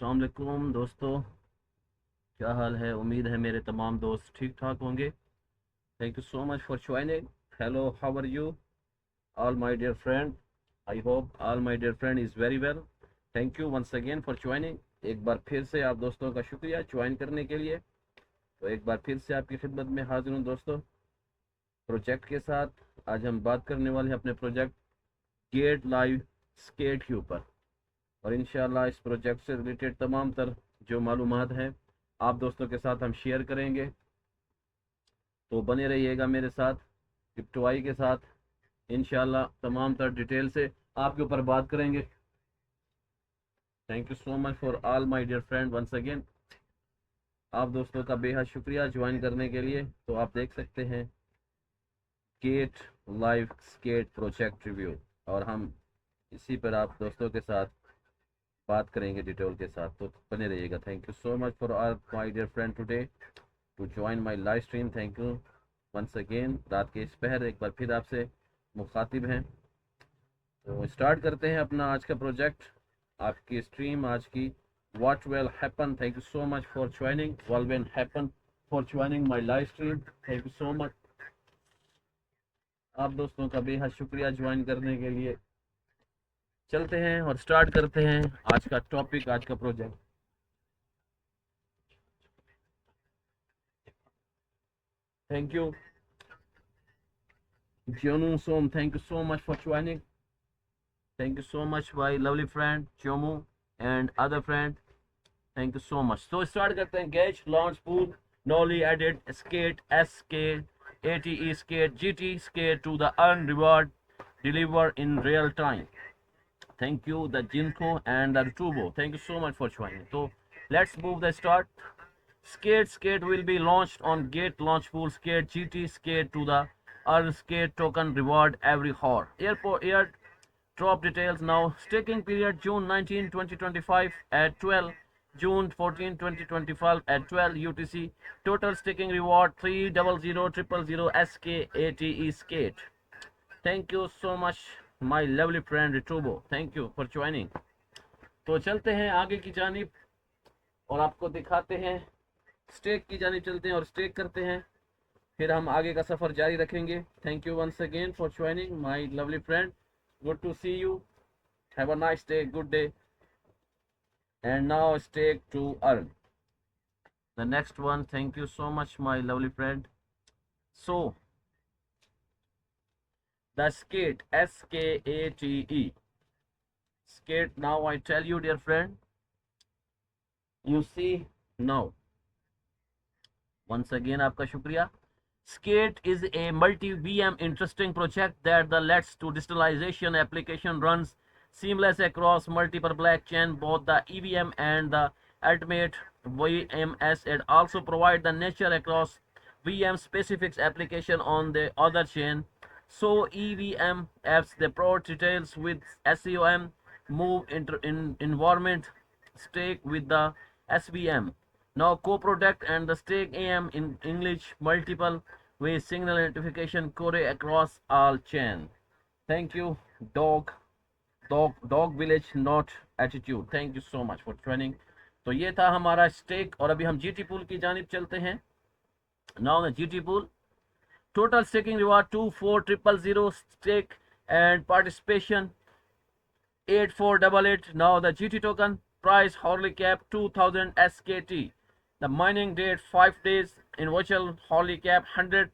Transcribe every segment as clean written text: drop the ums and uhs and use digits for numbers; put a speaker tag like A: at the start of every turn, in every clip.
A: अस्सलाम वालेकुम दोस्तों, क्या हाल है। उम्मीद है मेरे तमाम दोस्त ठीक ठाक होंगे। Thank you so much for joining. Hello, how are you all my dear friend. I hope all my dear friend is very well. Thank you once again for joining. एक बार फिर से आप दोस्तों का शुक्रिया ज्वाइन करने के लिए। तो एक बार फिर से आपकी खिदमत में हाजिर हूँ दोस्तों, प्रोजेक्ट के साथ। आज हम बात करने वाले हैं अपने प्रोजेक्ट गेट लाइव स्केट के ऊपर, और इंशाल्लाह इस प्रोजेक्ट से रिलेटेड तमाम तर जो मालूमात हैं आप दोस्तों के साथ हम शेयर करेंगे। तो बने रहिएगा मेरे साथ, क्रिप्टोआई के साथ। इंशाल्लाह तमाम तर डिटेल से आपके ऊपर बात करेंगे। Thank you so much for all my dear friend once again. आप दोस्तों का बेहद शुक्रिया ज्वाइन करने के लिए। तो आप देख सकते हैं get live skate project review, और हम इसी पर आप दोस्तों के साथ बात करेंगे डिटेल के साथ। तो बने रहिएगा। Thank you so much for all my dear friend today to join my live stream. Thank you once again. रात के इस पहर एक बार फिर आपसे मुखातिब हैं। तो स्टार्ट करते हैं अपना आज का प्रोजेक्ट, आपकी स्ट्रीम आज की what will happen. Thank you so much for joining what will happen for joining my live stream. Thank you so much आप दोस्तों का बेहद शुक्रिया ज्वाइन करने के लिए। चलते हैं और स्टार्ट करते हैं आज का टॉपिक, आज का project. Thank you Jonu Som, thank you so much for joining. Thank you so much my lovely friend Jomu and other friend. Thank you so much. So start करते हैं। Gauge, launch pool, Nolly added skate, SK, ATE skate, GT skate to the earn reward deliver in real time. Thank you the Jinko and the Tubo. Thank you so much for joining. So let's move the start. Skate will be launched on Gate Launch Pool Skate GT Skate to the earn skate token reward every hour. Airport air drop details now. Staking period June 19, 2025 at 12, June 14, 2025 at 12 UTC. Total staking reward 3000000 SKATE skate. Thank you so much my lovely friend Ritubo. Thank you for joining. तो चलते हैं आगे की जानिब और आपको दिखाते हैं। स्टेक की जानिब चलते हैं और स्टेक करते हैं, फिर हम आगे का सफ़र जारी रखेंगे। Thank you once again for joining my lovely friend. Good to see you. Have a nice day, good day. And now stake to earn the next one. Thank you so much my lovely friend. So the skate, SKATE skate, now I tell you dear friend, you see now once again आपका शुक्रिया। Skate is a multi-VM interesting project that the lets to digitalization application runs seamless across multiple blockchain, both the EVM and the ultimate VMS. It also provide the nature across VM specific application on the other chain. So EVM apps the pro details with SEOM move in environment stake with the SVM. Now co-product and the stake AM in English multiple way signal notification query across all chain. Thank you dog village not attitude. Thank you so much for joining. तो ये था हमारा stake, और अभी हम GT pool की जानिब चलते हैं। Now the GT pool total staking reward 24000 stake and participation 8488. Now the GT token price hourly cap 2000 SKT. The mining date 5 days in virtual hourly cap 100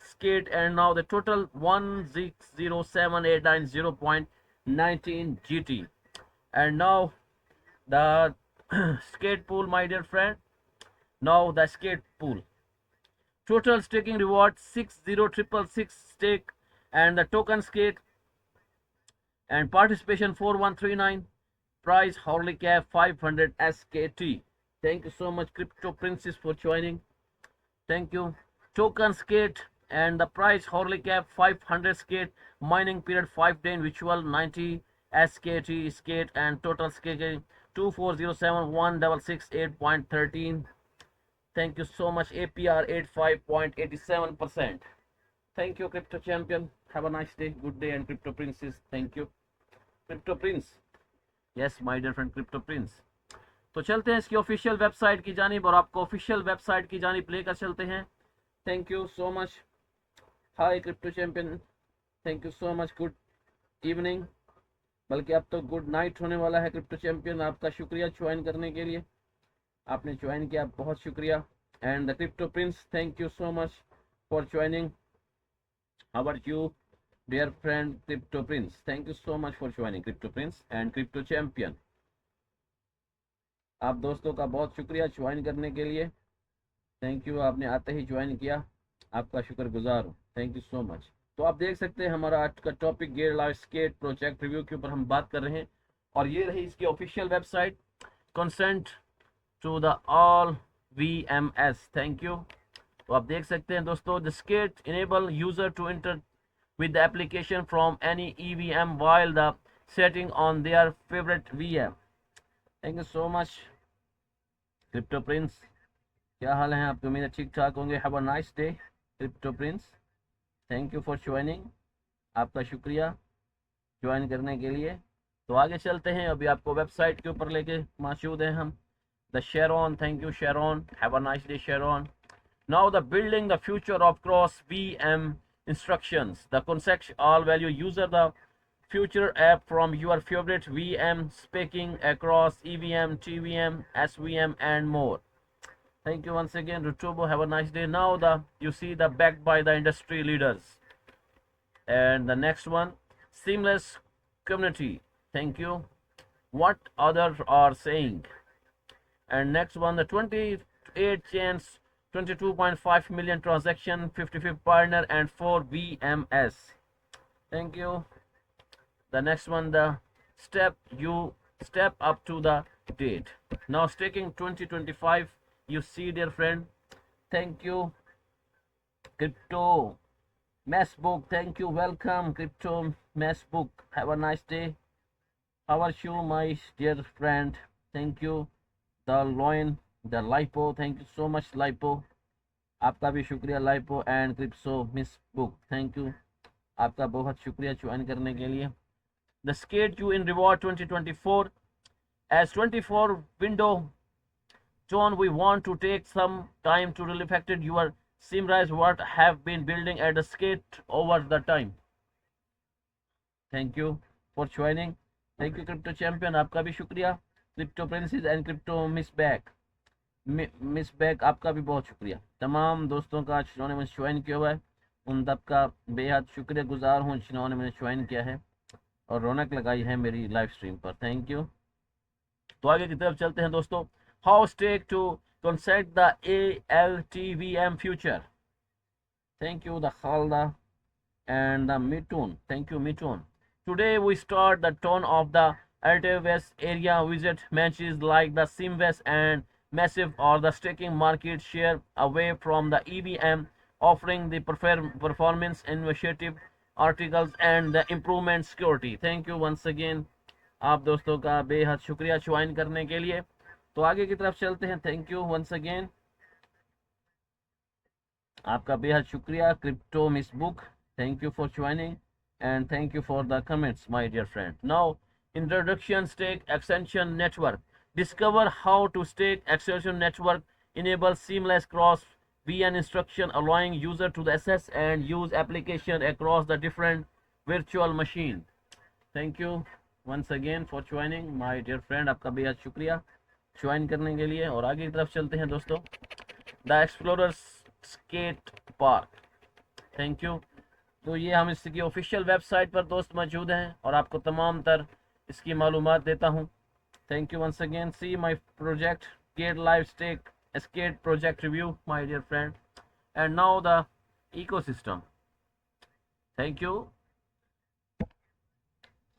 A: skate, and now the total 1607890.19 GT. And now the skate pool, my dear friend. Now the skate pool. Total staking reward 60666 stake, and the token skate and participation 4139. Price hourly cap 500 SKT. Thank you so much Crypto Princess for joining. Thank you. Token skate and the price hourly cap 500 skate, mining period 5 day in virtual 90 SKT skate, and total skate 240716668.13. Thank you so much. APR 85.87%. Thank you Crypto Champion. Have a nice day, good day, and Crypto Princess. Thank you Crypto Prince. Yes, my dear friend Crypto Prince. तो चलते हैं इसकी official website की जानिब और आपको official website की जानिब लेकर चलते हैं। Thank you so much. Hi crypto champion, thank you so much. Good evening, बल्कि अब तो गुड नाइट होने वाला है। क्रिप्टो चैंपियन, आपका शुक्रिया ज्वाइन करने के लिए, आपने ज्वाइन किया, बहुत शुक्रिया। And the crypto prince, thank you so much for joining. How are you dear friend crypto prince, thank you so much for joining crypto prince and crypto champion. आप दोस्तों का बहुत शुक्रिया ज्वाइन करने के लिए, थैंक यू। आपने आते ही ज्वाइन किया, आपका शुक्रगुजार हूँ, थैंक यू सो मच। तो आप देख सकते हैं हमारा आज का topic gear life skate project review के ऊपर हम बात कर रहे हैं, और ये रही इसकी official website, consent to the all VMS, thank you. तो आप देख सकते हैं दोस्तों, the skate enable user to enter with the application from any EVM while the setting on their favorite VM. Thank you so much crypto Prince, क्या हाल है आपकी? उम्मीद है ठीक ठाक होंगे। Have a nice day crypto prince, thank you for joining, आपका शुक्रिया ज्वाइन करने के लिए। तो आगे चलते हैं, अभी आपको वेबसाइट के ऊपर लेके मौजूद हैं हम। The Sharon, thank you Sharon, have a nice day Sharon. Now the building the future of cross VM instructions. The concept all value user the future app from your favorite VM speaking across EVM, TVM, SVM and more. Thank you once again Rutubo, have a nice day. Now you see the backed by the industry leaders. And the next one, seamless community. Thank you. What others are saying. And next one, the 28 chains, 22.5 million transaction, 55 partner and 4 VMS. Thank you. The next one, the step up to the date. Now staking 2025, you see dear friend. Thank you Crypto Massbook, thank you, welcome Crypto Massbook, have a nice day. How are you my dear friend? Thank you the lion the Lipo, thank you so much Lipo, आपका भी शुक्रिया Lipo. And crypto miss book, thank you, आपका बहुत शुक्रिया join करने के लिए। The skate you in reward 2024 as 24 window John, we want to take some time to really reflect your summarize what have been building at the skate over the time. Thank you for joining, thank you crypto champion, आपका भी शुक्रिया। Crypto princess and crypto miss back, आपका भी बहुत शुक्रिया। तमाम दोस्तों का जिन्होंने मुझे ज्वाइन किया हुआ है, उन सबका बेहद शुक्रिया गुजार हूँ जिन्होंने मुझे ज्वाइन किया है और रौनक लगाई है मेरी लाइव स्ट्रीम पर, थैंक यू। तो आगे की तरफ चलते हैं दोस्तों। How stake to concept the ALTVM future, thank you the Khalda and the Mitun, thank you Mitun. Today we start the tone of the Altavest area visit matches like the Simvest and Massive or the staking market share away from the EVM, offering the performance initiative articles and the improvement security. Thank you once again, आप दोस्तों का बेहद शुक्रिया join करने के लिए। तो आगे की तरफ चलते हैं। थैंक यू वंस अगेन, आपका बेहद शुक्रिया crypto miss book, thank you for joining and thank you for the comments my dear friend. Now introduction, stake extension network. Discover how to stake extension network enables seamless cross VN instruction, allowing user to access and use application across the different virtual machine. Thank you once again for joining my dear friend, आपका बेहद शुक्रिया join करने के लिए। और आगे की तरफ चलते हैं दोस्तों। The explorer skate park, thank you. तो ये हम इसकी ऑफिशियल वेबसाइट पर दोस्त मौजूद हैं और आपको तमाम तर इसकी मालूमात देता हूँ। Thank you once again. See my project get live stake skate project review my dear friend and now the ecosystem. Thank you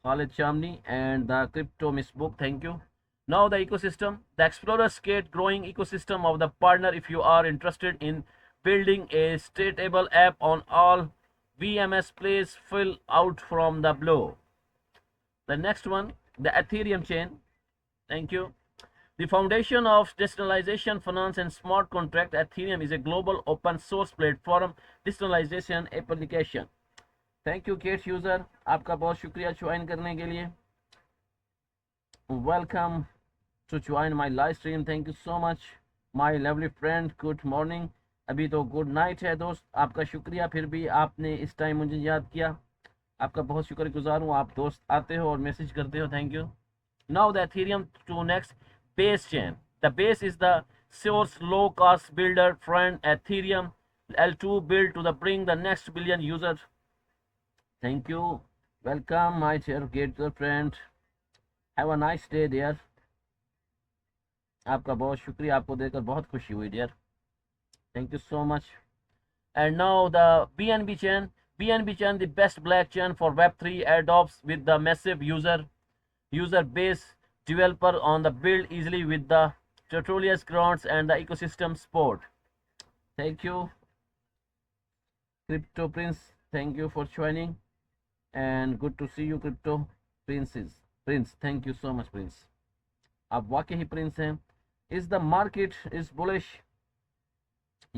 A: Khalid Chamni and the Crypto Miss Book, thank you. Now the ecosystem, the Explorer Skate growing ecosystem of the partner. If you are interested in building a stateable app on all VMS, please fill out from the below. The next one, the Ethereum chain, thank you. The foundation of decentralization finance and smart contract, Ethereum is a global open source platform decentralization application. Thank you Kate user, आपका बहुत शुक्रिया join करने के लिए, welcome to join my live stream. Thank you so much, my lovely friend. Good morning. अभी तो good night है दोस्त, आपका शुक्रिया, फिर भी आपने इस टाइम मुझे याद किया, आपका बहुत शुक्रगुजार हूँ। आप दोस्त आते हो और मैसेज करते हो, thank you. Now the Ethereum to next base chain. The base is the source low cost builder friend Ethereum L2 build to the bring the next billion users. Thank you, welcome my dear great friend, have a nice day dear. आपका बहुत शुक्रिया, आपको देखकर बहुत खुशी हुई dear, thank you so much. And now the BNB chain. BNB chain, the best black chain for Web3 adopts with the massive user base, developer on the build easily with the tutorials, grants and the ecosystem support. Thank you, Crypto Prince. Thank you for joining and good to see you, Crypto Prince. Thank you so much, Prince. आप वाकई ही Prince हैं. Is the market is bullish?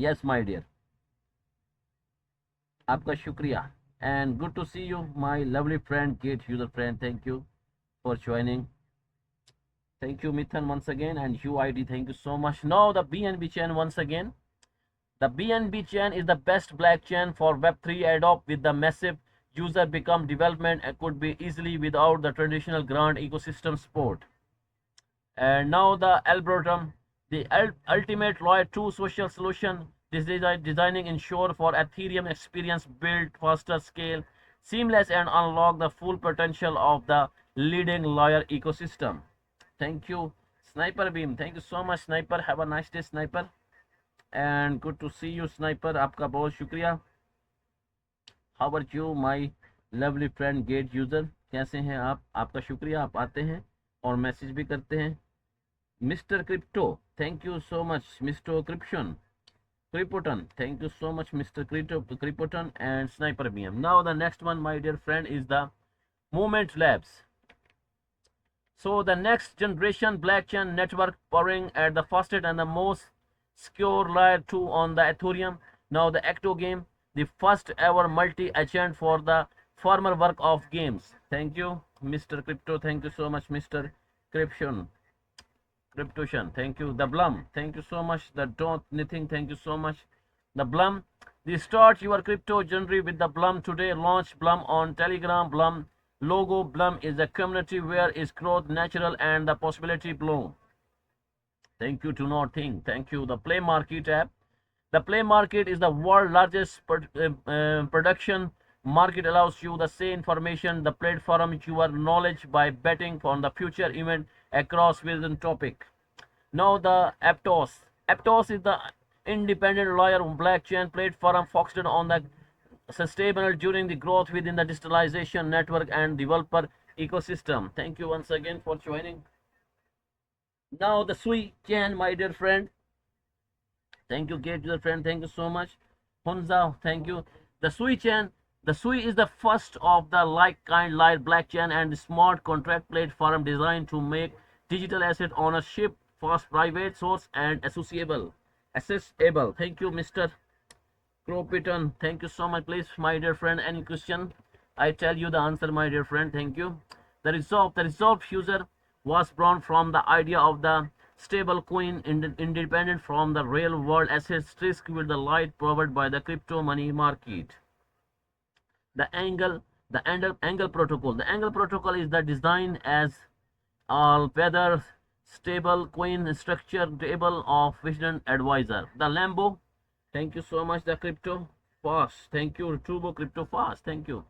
A: Yes, my dear. आपका शुक्रिया and good to see you, my lovely friend, great user friend. Thank you for joining. Thank you, Mithan, once again, and UID. Thank you so much. Now the BNB chain once again. The BNB chain is the best black chain for Web3 adopt with the massive user become development and could be easily without the traditional grant ecosystem support. And now the algorithm, the ultimate layer 2 social solution. This designing ensure for Ethereum experience build faster, scale, seamless, and unlock the full potential of the leading layer ecosystem. Thank you, Sniper Beam. Thank you so much, Sniper. Have a nice day, Sniper. And good to see you, Sniper. आपका बहुत शुक्रिया. How are you, my lovely friend, great user? कैसे हैं आप? आपका शुक्रिया, आप आते हैं और मैसेज भी करते हैं. Mr. Crypto, thank you so much. Mr. Cryptoton, thank you so much, Mr. Cryptoton and Sniper BM. Now the next one, my dear friend, is the Movement Labs. So the next generation blockchain network powering at the fastest and the most secure layer 2 on the Ethereum. Now the Ecto game, the first ever multi-agent for the former work of games. Thank you, Mr. Crypto. Thank you so much, Mr. Cryptotion. Thank you. The Blum, thank you so much. The Don't Anything, thank you so much. The Blum, the start your crypto journey with the Blum today. Launch Blum on Telegram. Blum logo. Blum is a community where is growth natural and the possibility bloom. Thank you to not think. Thank you. The Play Market app. The Play Market is the world's largest production market. Allows you the same information, the platform, your knowledge by betting on the future event across within topic. Now the Aptos. Aptos is the independent lawyer blockchain platform focused on the sustainable during the growth within the digitalization network and developer ecosystem. Thank you once again for joining. Now the Sui chain, my dear friend. Thank you, great dear friend. Thank you so much. Honza, thank you. The Sui chain. The Sui is the first of the like-kind light blockchain and smart contract platform designed to make digital asset ownership fast, private, source, and accessible. Thank you, Mr. Cropiton. Thank you so much. Please, my dear friend, any question, I tell you the answer, my dear friend. Thank you. The resolve user was born from the idea of the stable coin independent from the real world assets risk with the light powered by the crypto money market. The Angle protocol. The Angle protocol is the design as all-weather stable coin structure table of vision advisor. The Lambo. Thank you so much. The Crypto Fast. Thank you. Turbo Crypto Fast. Thank you.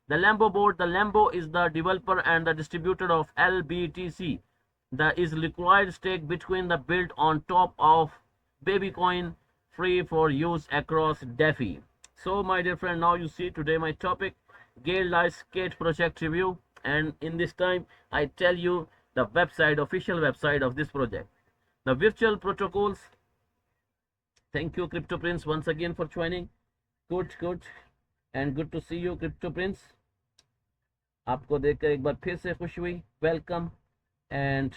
A: The Lambo board. The Lambo is the developer and the distributor of LBTC. The is liquid stake between the built on top of Babycoin, free for use across DeFi. So my dear friend, now you see today my topic, Gale Light Skate project review, and in this time I tell you the official website of this project. The virtual protocols. Thank you, Crypto Prince, once again for joining. Good and good to see you, Crypto Prince. आपको देखकर एक बार फिर से खुशी हुई. Welcome and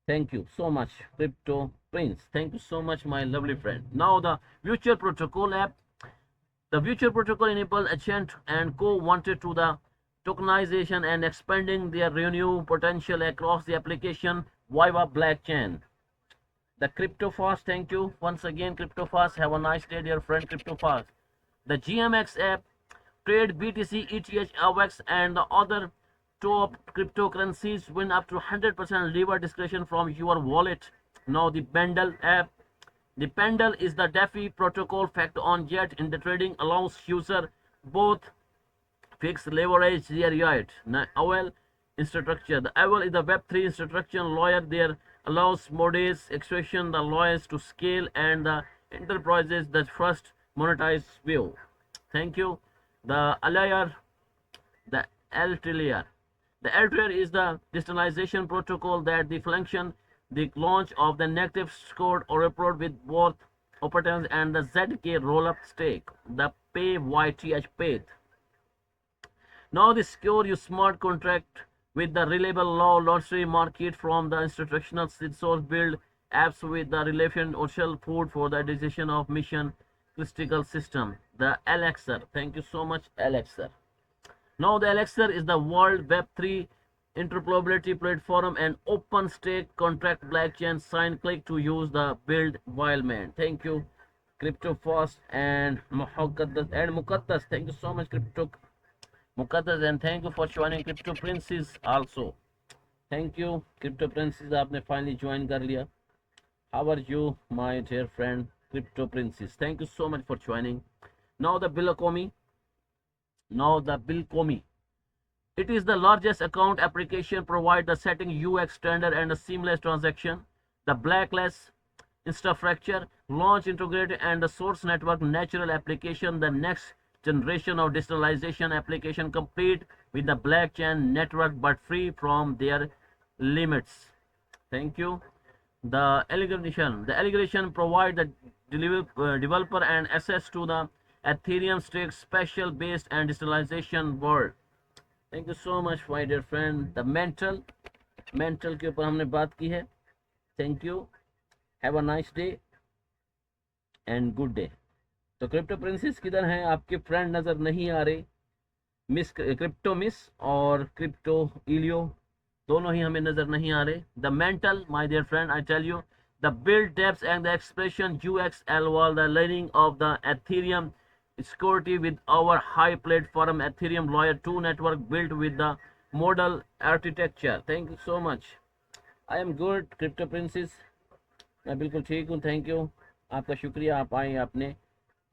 A: thank you so much, Crypto Prince. Thank you so much, my lovely friend. Now the Virtual Protocol app. The Virtual Protocol enables agent and co-wanted to the tokenization and expanding their revenue potential across the application Viva Blockchain. The CryptoFast, thank you once again, CryptoFast. Have a nice day, dear friend, CryptoFast. The GMX app, trade BTC, ETH, AVAX, and the other top cryptocurrencies. Win up to 100% lever discretion from your wallet. Now the Pendle app. The Pendle is the DeFi protocol fact on Jet in the trading allows user both fixed leverage their yacht. OWL infrastructure. The OWL is the Web3 infrastructure layer there allows modest extraction the lawyers to scale and the enterprises that first monetize view. Thank you. The Allier, the Altair. The Altair is the digitalization protocol that the function the launch of the negative scored or report with both operations and the ZK rollup stake. The PayYTH path. Now the secure your smart contract with the reliable law lottery market from the instructional source build apps with the relevant social food for the decision of mission critical system. The Elixir. Thank you so much, Elixir. Now the Elixir is the world Web3 interoperability platform and open stake contract blockchain. Sign click to use the build wildman. Thank you, CryptoFast and Muqaddas. Thank you so much, Crypto Muqaddas, and thank you for joining Crypto Princes also. Thank you, Crypto Princes. आपने finally join कर लिया. How are you, my dear friend, Crypto Princes? Thank you so much for joining. Now the Billacomi. It is the largest account application provide the setting UX standard and a seamless transaction. The blacklist infrastructure launch integrated and the source network natural application. The next generation of digitalization application complete with the blockchain network but free from their limits. Thank you. The allegation provide the developer and access to the Ethereum stake special based and digitalization world. Thank you so much, my dear friend. The mental के ऊपर हमने बात की है. Thank you. Have a nice day and good day. तो crypto princess किधर हैं? आपके फ्रेंड नजर नहीं आ रहे. मिस क्रिप्टो मिस और क्रिप्टो इलियो दोनों ही हमें नजर नहीं आ रहे. The mental, my dear friend, I tell you, the build depth and the expression UXL while the learning of the Ethereum security with our high platform Ethereum layer 2 network built with the model architecture. Thank you so much. I am good, crypto princess. मैं बिल्कुल ठीक हूँ. Thank you, आपका शुक्रिया, आप आए, आपने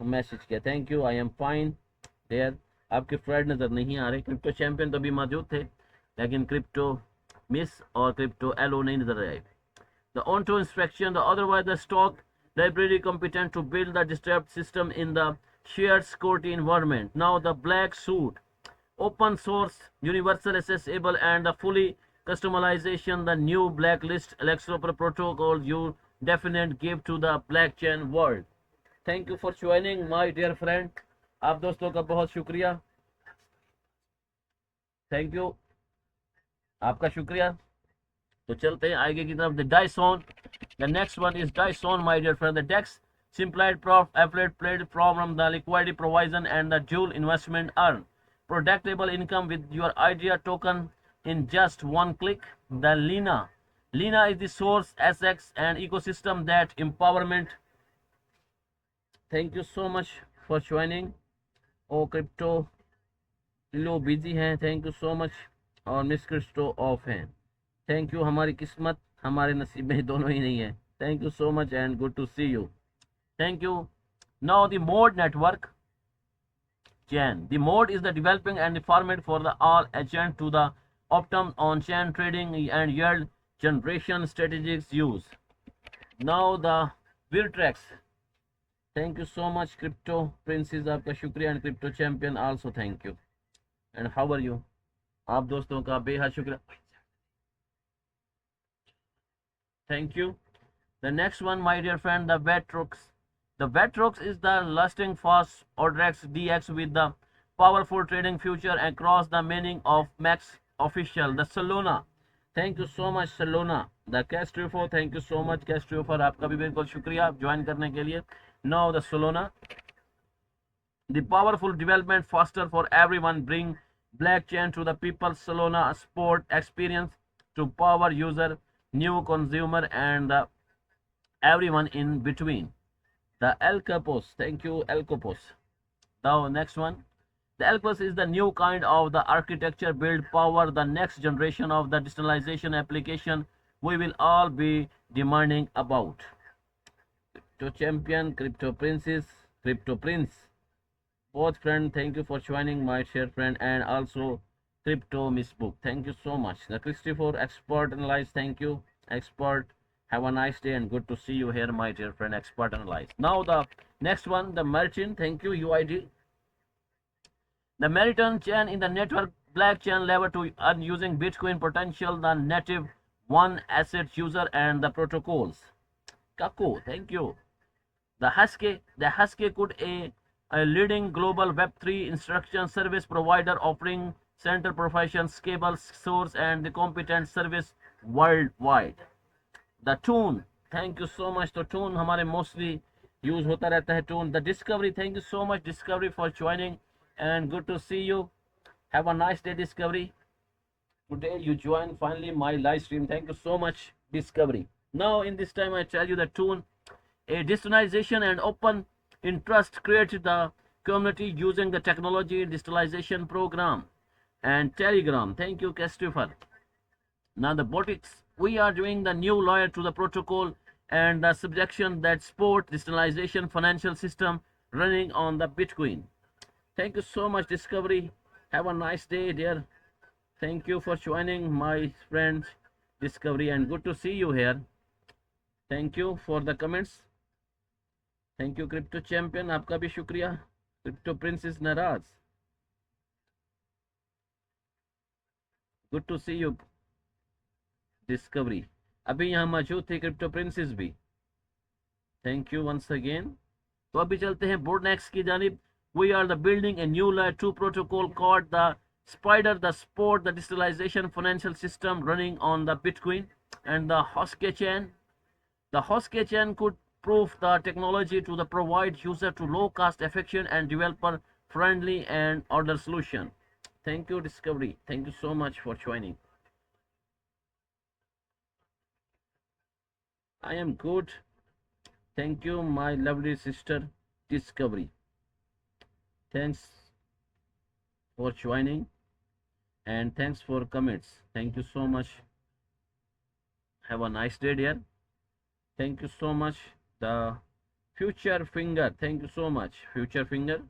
A: message किया. Thank you. I am fine there. आपके फ्रेंड नज़र नहीं आ रहे. क्रिप्टो चैंपियन तो भी मौजूद थे लेकिन क्रिप्टो मिस और क्रिप्टो एलो नहीं नजर आए. The onto inspection, the otherwise the stock library competent to build the distributed system in the shared security environment. Now the black suit, open source, universal accessible and the fully customization, the new blacklist Alexa protocol you definite give to the blockchain world. Thank you for joining, my dear friend. आप दोस्तों का बहुत शुक्रिया. Thank you, आपका शुक्रिया. तो चलते हैं आगे की तरफ. The Dyson, the next one is Dyson, my dear friend. The dex simplified affiliate platform from the liquidity provision and the dual investment earn predictable income with your idea token in just one click. The Lena is the source SX and ecosystem that empowerment. Thank you so much for joining. ओ crypto लो busy हैं. Thank you so much. और miss crypto off हैं. Thank you. हमारी किस्मत हमारे नसीब में दोनों ही नहीं है. Thank you so much and good to see you. Thank you. Now the mode network chain. The mode is the developing and the format for the all agent to the optimum on chain trading and yield generation strategies use. Now the Virtrex. Thank you so much, Crypto Princes. आपका शुक्रिया and Crypto Champion also thank you. And how are you? आप दोस्तों का बेहद शुक्रिया. Thank you. The next one, my dear friend, the Vetrox. The Vetrox is the lasting fast Odrex DX with the powerful trading future across the meaning of Max official. The Solana. Thank you so much, Solana. The Castrifo. Thank you so much, Castrifo. आपका भी बिल्कुल शुक्रिया join करने के लिए. Now the Solana. The powerful development faster for everyone bring blockchain to the people. Solana sport experience to power user new consumer, and everyone in between. The El Capos, thank you, El Capos. Now, next one. The El Capos is the new kind of the architecture build power the next generation of the digitalization application we will all be demanding about. Crypto champion, crypto princess, crypto prince. Both friend, thank you for joining my share friend, and also crypto miss book. Thank you so much. The Christopher expert analyze, thank you. Expert, have a nice day and good to see you here, my dear friend, expert analyze. Now the next one, the merchant, thank you, UID. The Meriton chain in the network blockchain level to earn using Bitcoin potential, the native one asset user and the protocols. Kako, thank you. The Husky could a leading global Web3 instruction service provider offering center profession, scalable source and the competent service worldwide. The Tune, thank you so much. तो Tune हमारे mostly use होता रहता है Tune. The Discovery, thank you so much Discovery for joining and good to see you. Have a nice day, Discovery. Today you join finally my live stream. Thank you so much, Discovery. Now in this time I tell you the Tune, a digitalization and open interest created the community using the technology digitalization program and Telegram. Thank you, Christopher. Now the botics, we are doing the new layer to the protocol and the subjection that support digitalization financial system running on the Bitcoin. Thank you so much, Discovery. Have a nice day, dear. Thank you for joining my friend Discovery and good to see you here. Thank you for the comments. Thank you, Crypto Champion. आपका भी शुक्रिया. Crypto Princess नाराज. Good to see you, Discovery. अभी यहाँ मौजूद थे Crypto Princess भी. Thank you once again. तो अभी चलते हैं बोर्डनेक्स की जानिब. We are the building a new layer 2 protocol called the Spider, the support the digitalization financial system running on the Bitcoin and the Hosky chain. The Hosky chain could prove the technology to the provide user to low cost, efficient and developer friendly and order solution. Thank you, Discovery. Thank you so much for joining. I am good. Thank you, my lovely sister, Discovery. Thanks for joining and thanks for comments. Thank you so much. Have a nice day, dear. Thank you so much. The Future Finger, thank you so much, Future Finger.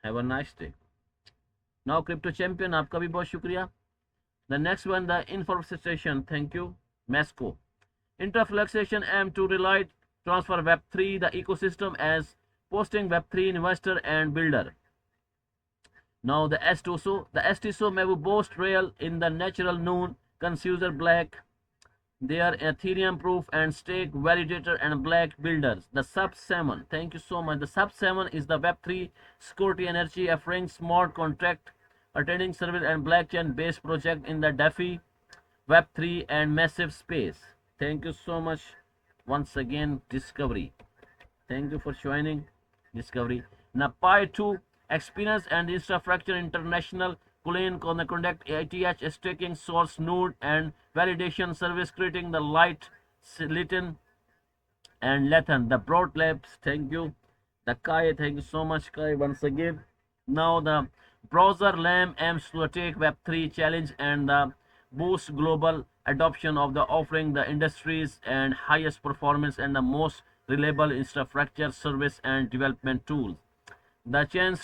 A: Have a nice day. Now Crypto Champion, आपका भी बहुत शुक्रिया. The next one, the Infostation, thank you, Mesco. Interfluxation aim to relight transfer Web3 the ecosystem as posting Web3 investor and builder. Now the S2SO, the S2SO may boast real in the natural known consumer black. They are Ethereum proof and stake validator and black builders. The Sub7, thank you so much. The Sub7 is the Web3 security energy offering smart contract attending service and blockchain based project in the DeFi, Web3 and massive space. Thank you so much once again, Discovery. Thank you for joining, Discovery. Now Pi2 experience and infrastructure international Clean conduct ATH staking source node and validation service creating the light Litton and Lathan. The broad labs, thank you. The Kai, thank you so much, Kai, once again. Now the browser lamb aims to take Web3 challenge and the boost global adoption of the offering the industries and highest performance and the most reliable infrastructure service and development tools. The chain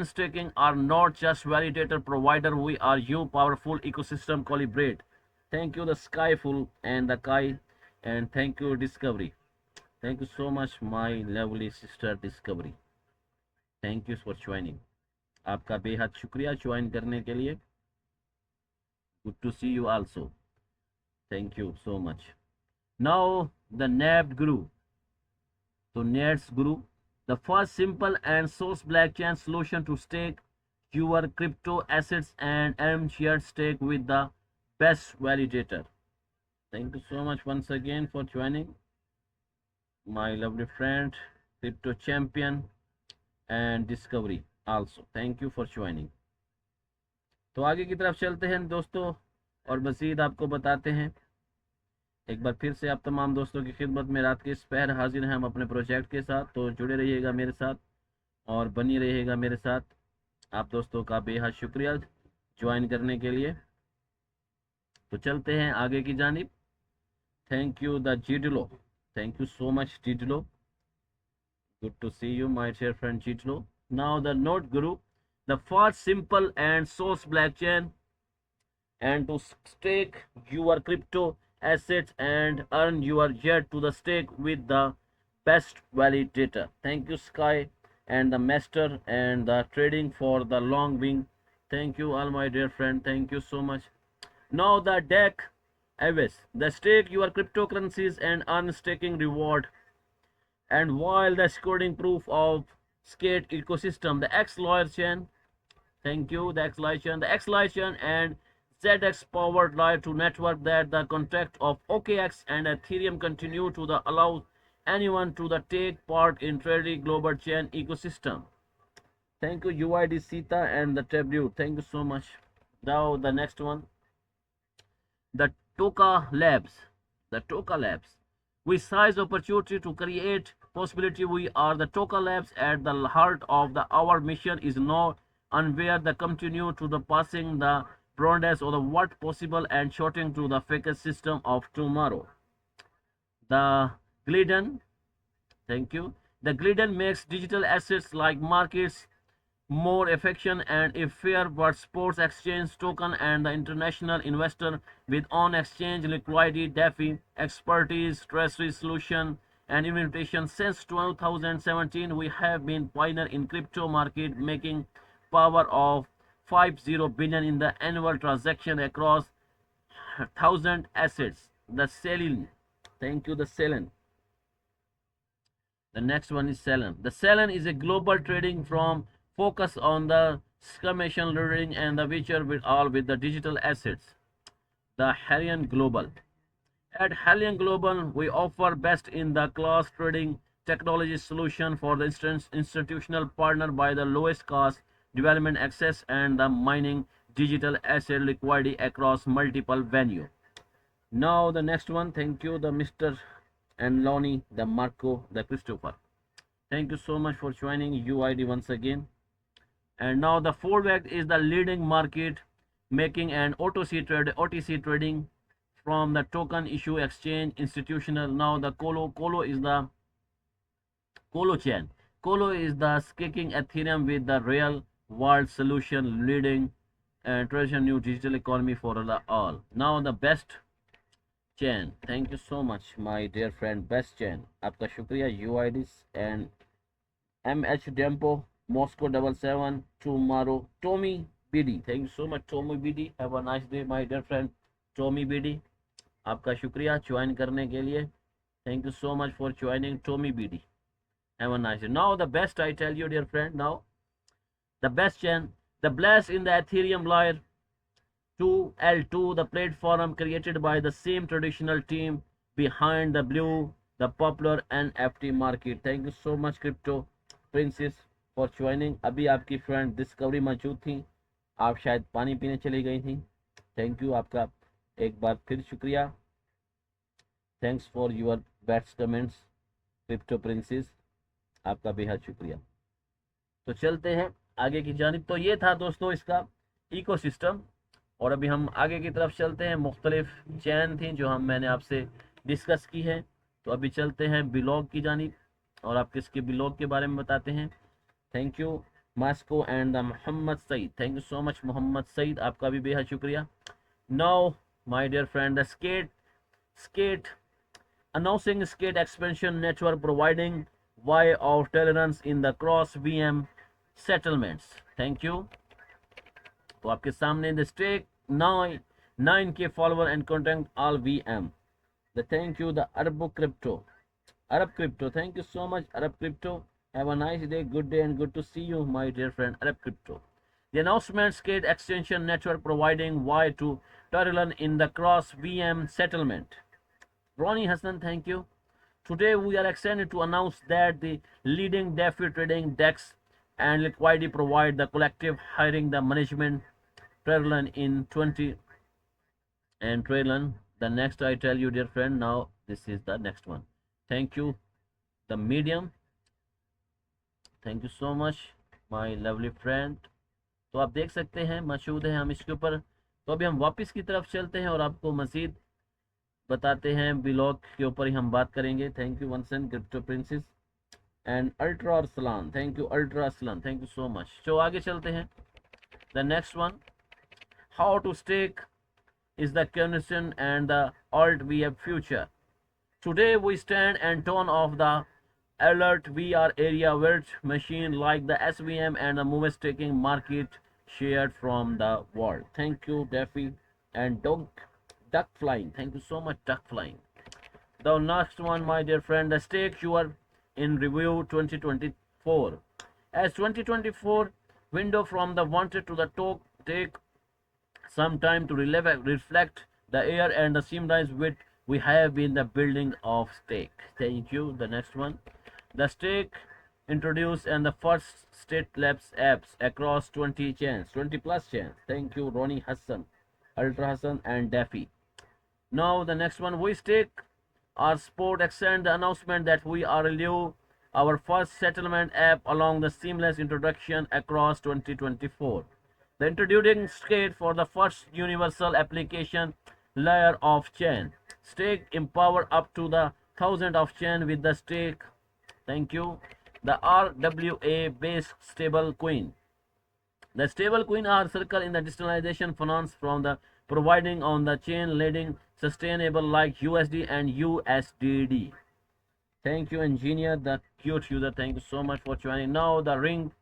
A: staking are not just validator provider. We are you powerful ecosystem collaborate. Thank you the Skyful and the Kai, and thank you Discovery. Thank you so much my lovely sister Discovery. Thank you for joining. आपका बेहद शुक्रिया join करने के लिए. Good to see you also. Thank you so much. Now the NAB Guru. So NABS Guru, the first simple and source blockchain solution to stake your crypto assets and earn shared stake with the best validator. Thank you so much once again for joining, my lovely friend, Crypto Champion and Discovery also. Thank you for joining. तो आगे की तरफ चलते हैं दोस्तों और मज़ीद आपको बताते हैं। एक बार फिर से आप तमाम दोस्तों की खिदमत में रात के इस पहर हाजिर हैं हम अपने प्रोजेक्ट के साथ। तो जुड़े रहिएगा मेरे साथ और बनी रहिएगा मेरे साथ। आप दोस्तों का बेहद शुक्रिया ज्वाइन करने के लिए। तो चलते हैं आगे की जानिब। Thank you the Jidlo, thank you so much Jidlo, good to see you my dear friend Jidlo. Now the Node Guru, the fast, simple and source blockchain, and to stake your crypto assets and earn your jet to the stake with the best validator. Thank you Sky and the master and the trading for the long wing. Thank you all my dear friend, thank you so much. Now the deck Avis, the stake your cryptocurrencies and earn staking reward. And while the scoring proof of skate ecosystem, the X lawyer chain, thank you, the X lawyer chain, and ZX powered layer 2 network that the contract of OKX and Ethereum continue to the allow anyone to the take part in trading global chain ecosystem. Thank you UID Sita and the tribute. Thank you so much. Now the next one, the Toka Labs. The Toka Labs. We size opportunity to create possibility. We are the Toka Labs at the heart of our mission is now unaware the continue to the passing the broadness of the what possible and shorting to the fake system of tomorrow. The Glidden, thank you. The Glidden makes digital assets like markets more affection and a fair but sports exchange token and the international investor with on exchange liquidity DeFi expertise treasury solution and implementation. Since 2017 we have been pioneer in crypto market making power of 50 billion in the annual transaction across 1,000 assets. The Selene, thank you the Selene. The next one is Celen. The Celen is a global trading from focus on the commission learning and the future with all with the digital assets. The Helion Global. At Helion Global, we offer best in the class trading technology solution for the institutional partner by the lowest cost, development access, and the mining digital asset liquidity across multiple venue. Now the next one, thank you, the Mr. and Lonnie, the Marco, the Christopher. Thank you so much for joining UID once again. And now the Foldback is the leading market making and OTC trading from the token issue exchange institutional. Now the Colo is the Colo chain. Colo is the staking Ethereum with the real world solution leading and traditional new digital economy for all. Now the best chain. Thank you so much my dear friend best chain. आपका शुक्रिया UID and MH Dempo Moscow 77 tomorrow Tommy BD. Thank you so much Tommy BD. Have a nice day my dear friend Tommy BD. आपका शुक्रिया join करने के लिए. Thank you so much for joining Tommy BD. Have a nice day. Now the best I tell you dear friend. Now the best chain, the blast in the Ethereum layer 2L2, the platform created by the same traditional team behind the blue, the popular NFT market. Thank you so much Crypto Princess for joining. अभी आपकी friend discovery मौजूद थी, आप शायद पानी पीने चली गई थी. थैंक यू, आपका एक बार फिर शुक्रिया. Thanks for your best comments crypto princess, आपका बेहद शुक्रिया. तो चलते हैं आगे की जानिब. तो ये था दोस्तों इसका इकोसिस्टम, और अभी हम आगे की तरफ चलते हैं. मुख्तलिफ चैन थी जो मैंने आपसे डिस्कस की है. तो अभी चलते हैं ब्लॉग की जानिब और आप किसके ब्लॉग के बारे में बताते हैं. Thank you Moscow and the Mohammad Saeed. Thank you so much Mohammad Saeed, आपका भी बेहद शुक्रिया. Now my dear friend, the skate announcing skate expansion network providing way of tolerance in the cross VM settlements. Thank you. तो आपके सामने the stake 9K follower and contact all VM. The thank you the Arab Crypto. Thank you so much Arab Crypto. Have a nice day, good day, and good to see you my dear friend Arab Crypto. The announcement skate extension network providing way to Torreon in the cross VM settlement. Ronnie Hassan, thank you. Today we are excited to announce that the leading DeFi trading DEX and liquidity provide the collective hiring the management Trellan in 20 and Trellan. The next I tell you, dear friend, now this is the next one. Thank you, the medium. Thank you so much my lovely friend. तो आप देख सकते हैं मशहूद है हम इसके ऊपर। तो अभी हम वापस की तरफ चलते हैं और आपको मज़ीद बताते हैं ब्लॉग के ऊपर ही हम बात करेंगे। Thank you once and crypto princess and ultra Arsalan, thank you ultra Arsalan, thank you so much. तो आगे चलते हैं। The next one, how to stake is the connection and the alt we have future. Today we stand and turn off the alert VR area where machine like the SVM and the movement taking market shared from the world. Thank you, Daffy and Duck Flying. Thank you so much, Duck Flying. The next one, my dear friend, the stake you are in review 2024. As 2024 window from the wanted to the talk take some time to reflect the air and the seamlines which we have in the building of stake. Thank you. The next one, the stake introduced and the first state labs apps across 20 chains, 20 plus chains. Thank you, Ronnie Hassan, Ultra Hassan, and Daffy. Now the next one, we stake our sport extend the announcement that we are releasing our first settlement app along the seamless introduction across 2024. The introducing skate for the first universal application layer of chain. Stake empower up to the thousand of chain with the stake. Thank you. The RWA based stable coin. The stable coin are circle in the digitalization finance from the providing on the chain leading sustainable like USD and USDD. Thank you, engineer, the cute user. Thank you so much for joining. Now the ring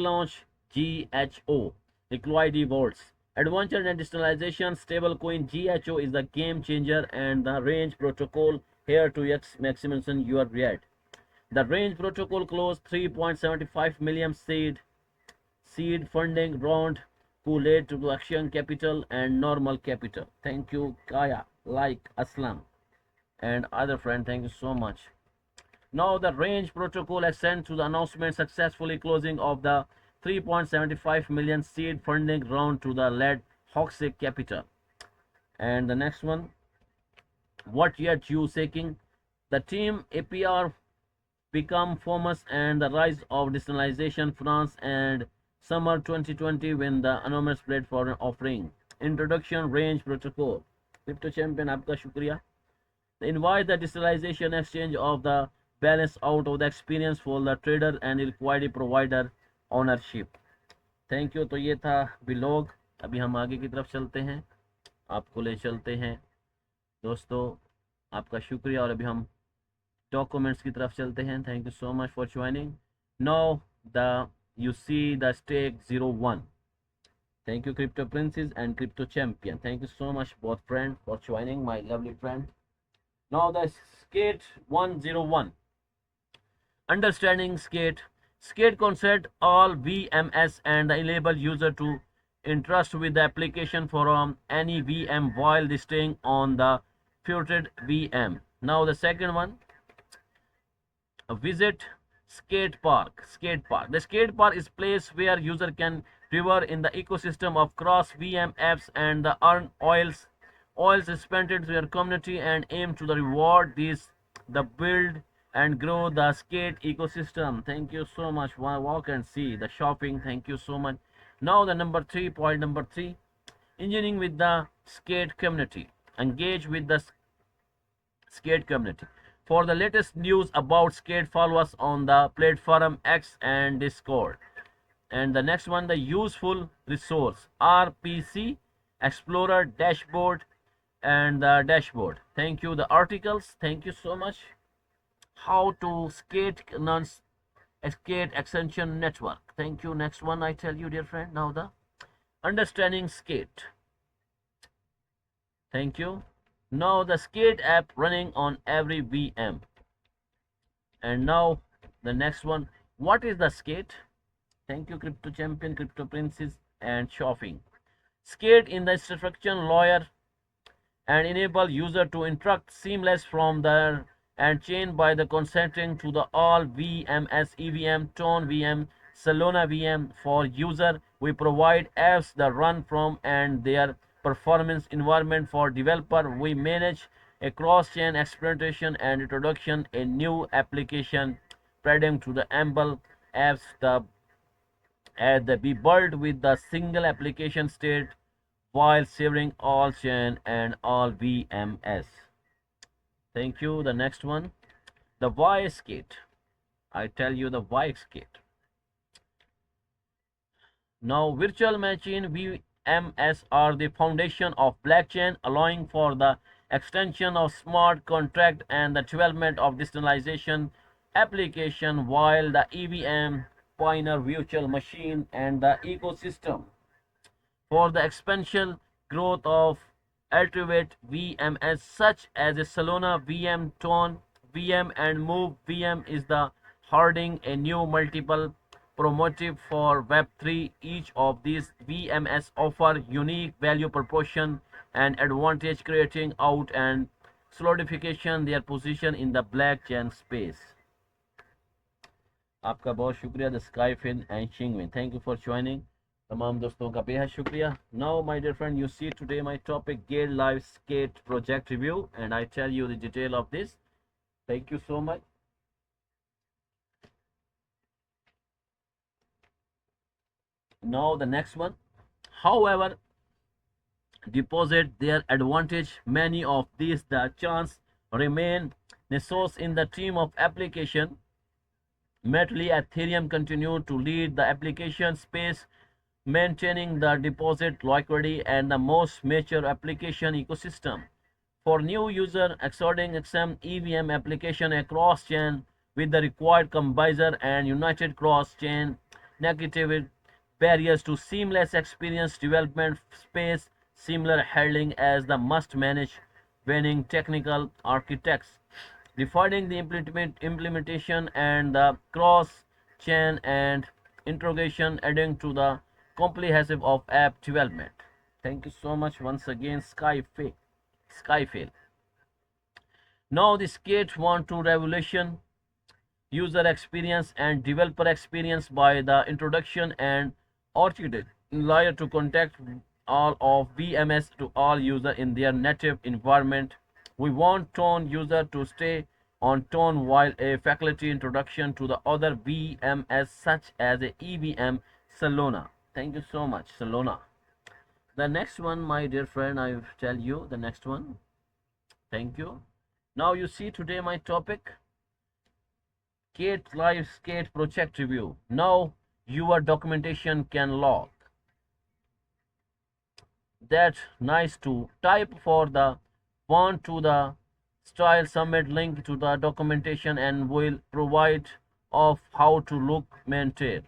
A: launch GHO liquidity vaults. Adventure and digitalization stablecoin GHO is the game changer and the range protocol here to maximization your rate. The range protocol closed 3.75 million seed funding round who led to action capital and normal capital. Thank you, Kaya, like Aslam and other friend. Thank you so much. Now the range protocol extends to the announcement successfully closing of the 3.75 million seed funding round to the led Hoxic capital. And the next one, what yet you seeking? The team APR become famous and the rise of decentralization France and summer 2020 when the anonymous platform offering introduction range protocol. Crypto champion आपका शुक्रिया. Invite the decentralization exchange of the balance out of the experience for the trader and liquidity provider ownership. Thank you. तो ये था blog. अभी हम आगे की तरफ चलते हैं, आपको ले चलते हैं दोस्तों। आपका शुक्रिया। और अभी हम डॉक्यूमेंट्स की तरफ चलते हैं। Thank you so much for joining. Now the you see the stake 01. Thank you, Crypto Princess and Crypto Champion. Thank you so much both friends for joining, my lovely friend. Now the skate 101. Understanding skate. Skate concept all VMS and enable user to interact with the application from any VM while staying on the filtered VM. Now the second one, visit skate park. The skate park is place where user can river in the ecosystem of cross VM apps and the earn oils spent to your community and aim to the reward these the build and grow the skate ecosystem. Thank you so much. Walk and see the shopping. Thank you so much. Now the point number 3, engineering with the skate community. Engage with the skate community. For the latest news about skate, follow us on the platform X and Discord. And the next one, the useful resource RPC Explorer dashboard and the dashboard. Thank you. The articles. Thank you so much. How to skate skate extension network. Thank you. Next one, I tell you, dear friend. Now the understanding skate. Thank you. Now the skate app running on every VM. And now the next one, what is the skate? Thank you, Crypto Champion, Crypto Princess, and shopping. Skate in the instruction layer and enable user to interact seamless from there and chain by the consenting to the all VMS EVM tone VM Solana VM for user. We provide apps that run from and their performance environment for developer. We manage a cross-chain experimentation and introduction a new application spreading to the Amble apps the be built with the single application state while saving all chain and all VMS. Thank you. The next one, the Y-Skate. I tell you the Y-Skate. Now, virtual machine VMS are the foundation of blockchain, allowing for the extension of smart contract and the development of decentralization application, while the EVM pioneer virtual machine and the ecosystem for the exponential growth of alternate VMS such as a Solana VM, Tone VM, and Move VM is the hoarding a new multiple promotive for Web3. Each of these VMS offer unique value proposition and advantage, creating out and solidification their position in the blockchain space. आपका बहुत शुक्रिया the sky fin and शिंगविन, thank you for joining. तमाम दोस्तों का बेहद शुक्रिया। Now my dear friend, you see today my topic gate live skate project review and I tell you the detail of this. Thank you so much. Now the next one, however, deposit their advantage. Many of these the chance remain resource in the team of application. Metally, Ethereum continue to lead the application space, maintaining the deposit liquidity and the most mature application ecosystem. For new user exporting XM EVM application across chain with the required combiner and united cross chain negative barriers to seamless experience development space, similar handling as the must manage winning technical architects, defining the implementation and the cross chain and integration, adding to the comprehensive of app development. Thank you so much once again, Skyfail. Now the skate want to revolution user experience and developer experience by the introduction and architect layer to contact all of VMS to all user in their native environment. We want Tone user to stay on Tone while a faculty introduction to the other VMS such as a EVM Solana. Thank you so much, Solana. The next one, my dear friend, I will tell you the next one. Thank you. Now you see today my topic, Skate Live Skate Project Review. Now your documentation can log. That's nice to type for the want to the style submit link to the documentation and will provide of how to look maintain.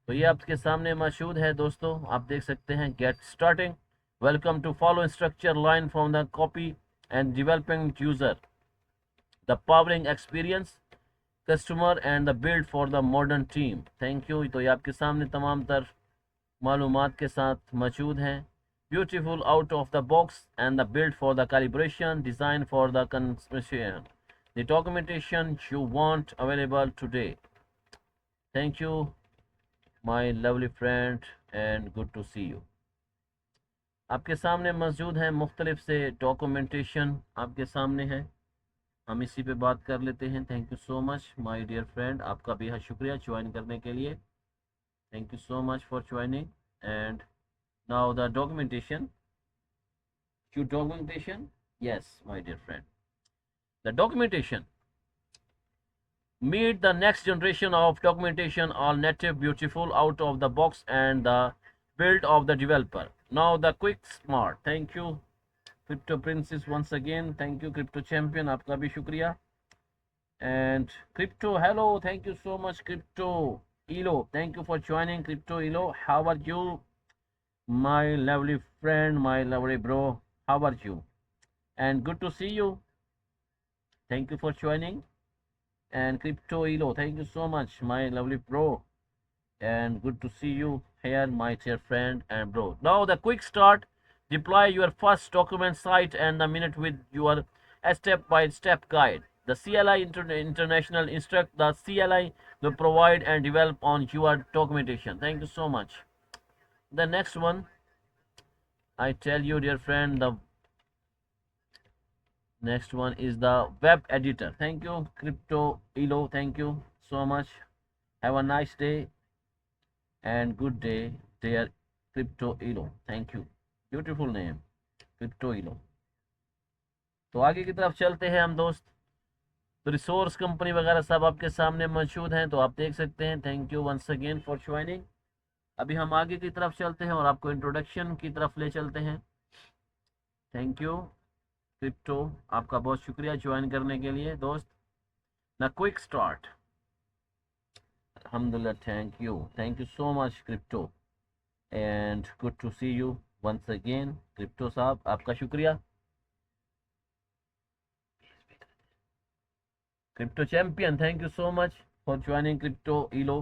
A: तो ये आपके सामने मौजूद है दोस्तों, आप देख सकते हैं get starting, welcome to follow structure line from the copy and developing user, the powering experience customer and the build for the modern team. Thank you. तो ये आपके सामने तमाम तर मालूमात के साथ मौजूद हैं। Beautiful out of the box and the build for the calibration design for the construction the documentation you want available today. Thank you my lovely friend and good to see you. आपके सामने मौजूद हैं मुख्तलिफ से documentation आपके सामने है, हम इसी पे बात कर लेते हैं। Thank you so much my dear friend, आपका बेहद शुक्रिया ज्वाइन करने के लिए। Thank you so much for joining and now the documentation yes my dear friend, the documentation meet the next generation of documentation, all native, beautiful, out of the box and the build of the developer. Now the quick smart. Thank you Crypto Princess once again, thank you Crypto Champion, आपका भी शुक्रिया। And Crypto, hello, thank you so much Crypto Elo, thank you for joining Crypto Elo. How are you my lovely friend, my lovely bro, how are you? And good to see you, thank you for joining. And Crypto Elo, thank you so much my lovely bro, and good to see you here my dear friend and bro. Now the quick start, deploy your first document site and the minute with your step-by-step guide. The CLI International instruct the CLI to provide and develop on your documentation. Thank you so much. The next one, I tell you, dear friend, the next one is the web editor. Thank you, Crypto Elo. Thank you so much. Have a nice day and good day, dear Crypto Elo. Thank you. Beautiful name, Crypto Elo. तो आगे की तरफ चलते हैं हम दोस्त। तो resource company वगैरह सब आपके सामने मौजूद हैं, तो आप देख सकते हैं। Thank you once again for joining. अभी हम आगे की तरफ चलते हैं और आपको इंट्रोडक्शन की तरफ ले चलते हैं। थैंक यू क्रिप्टो, आपका बहुत शुक्रिया ज्वाइन करने के लिए दोस्त। ना क्विक स्टार्ट, अल्हम्दुलिल्लाह। Thank you so much crypto and good to see you once again. Crypto साहब आपका शुक्रिया। Crypto champion, thank you so much for joining crypto इलो।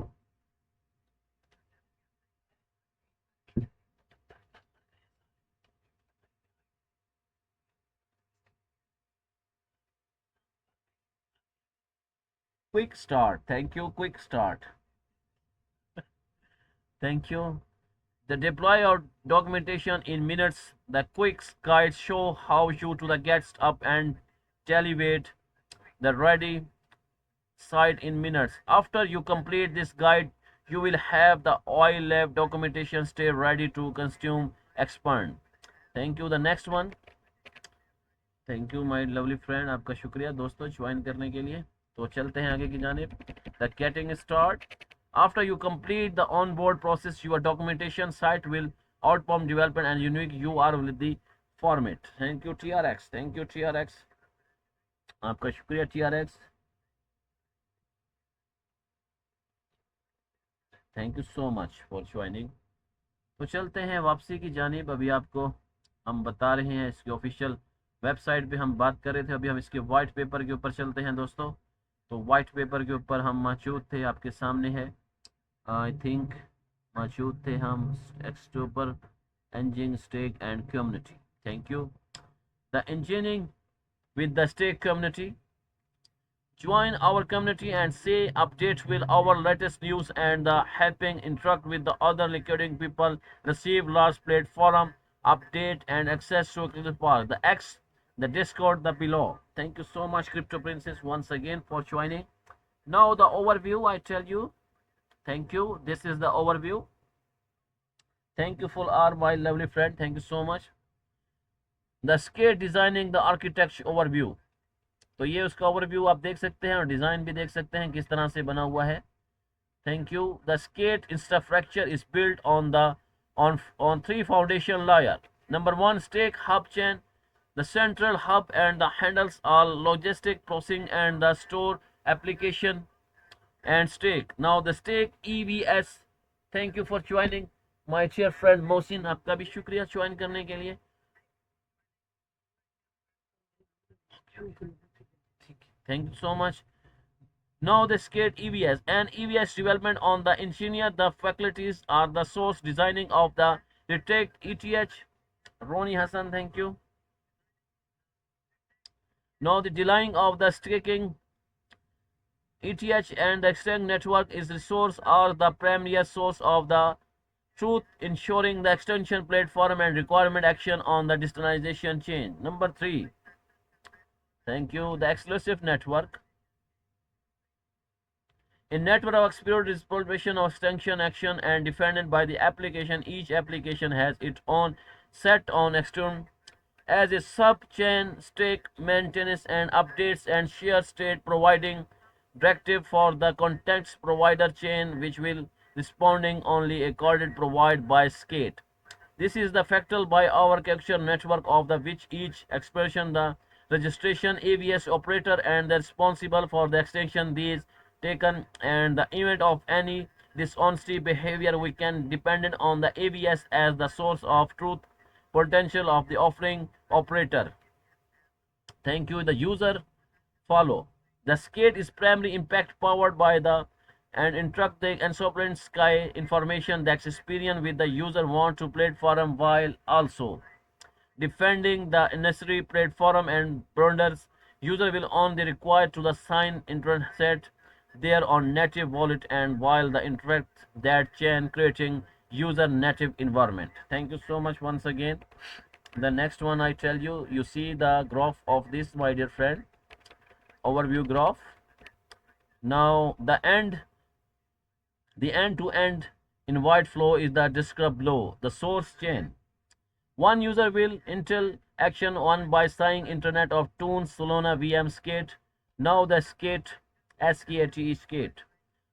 A: Quick start, thank you, quick start. Thank you. The deploy our documentation in minutes. The quick guides show how you to the get up and elevate the ready site in minutes. After you complete this guide, you will have the oil lab documentation stay ready to consume, expand. Thank you. The next one. Thank you my lovely friend, आपका शुक्रिया दोस्तों join करने के लिए। तो चलते हैं आगे की जानिब। The getting start, after you complete the on board process your documentation site will output development and unique you are with the format. Thank you TRX, thank you TRX, आपका शुक्रिया TRX, thank you so much for joining. तो चलते हैं वापसी की जानिब। अभी आपको हम बता रहे हैं इसके ऑफिशियल वेबसाइट पे हम बात कर रहे थे, अभी हम इसके वाइट पेपर के ऊपर चलते हैं दोस्तों। तो वाइट पेपर के ऊपर हम मौजूद थे, आपके सामने है, आई थिंक मौजूद थे हम एक्सटोपर engine stake and community. Thank you. The engineering with the stake community. Join our community and say update with our latest news and the helping interact with the other liquidating people, receive large platform update and access to critical part. The X, the Discord, the below. Thank you so much, Crypto Princess, once again for joining. Now the overview, I tell you. Thank you. This is the overview. Thank you for our my lovely friend. Thank you so much. The skate designing the architecture overview. तो ये उसका overview आप देख सकते हैं और design भी देख सकते हैं किस तरह से बना हुआ है। Thank you. The skate infrastructure is built on the on three foundation layer. Number one, stake hub chain. The central hub and the handles all logistic processing and the store application and stake. Now the stake EVS. Thank you for joining my dear friend Mohsin, आपका भी शुक्रिया join करने के लिए। Thank you so much. Now the skate EVS and EVS development on the engineer. The faculties are the source designing of the detect ETH. Roni Hassan, thank you. Now the designing of the staking ETH and the exchange network is resource are the primary source of the truth, ensuring the extension platform and requirement action on the decentralization chain. Number 3. Thank you. The exclusive network. In network of explored is proliferation of extension action and defended by the application. Each application has its own set on external as a sub-chain stake maintenance and updates and share state providing directive for the context provider chain which will responding only accorded provided by skate. This is the factor by our architecture network of the which each expression the registration AVS operator and the responsible for the extension these taken and the event of any dishonesty behavior we can dependent on the AVS as the source of truth potential of the offering operator. Thank you. The user follow. The skate is primarily impact powered by the and interact the and sovereign sky information that's experience with the user want to platform while also defending the necessary platform and borders User will only required to the sign internet set there on native wallet and while the interact that chain creating user native environment. Thank you so much once again. The next one I tell you, you see the graph of this, my dear friend, overview graph. Now the end-to-end invite flow is the described below. The source chain. One user will intel action on by signing internet of tunes Solana VM skate. Now the skate SKATE skate.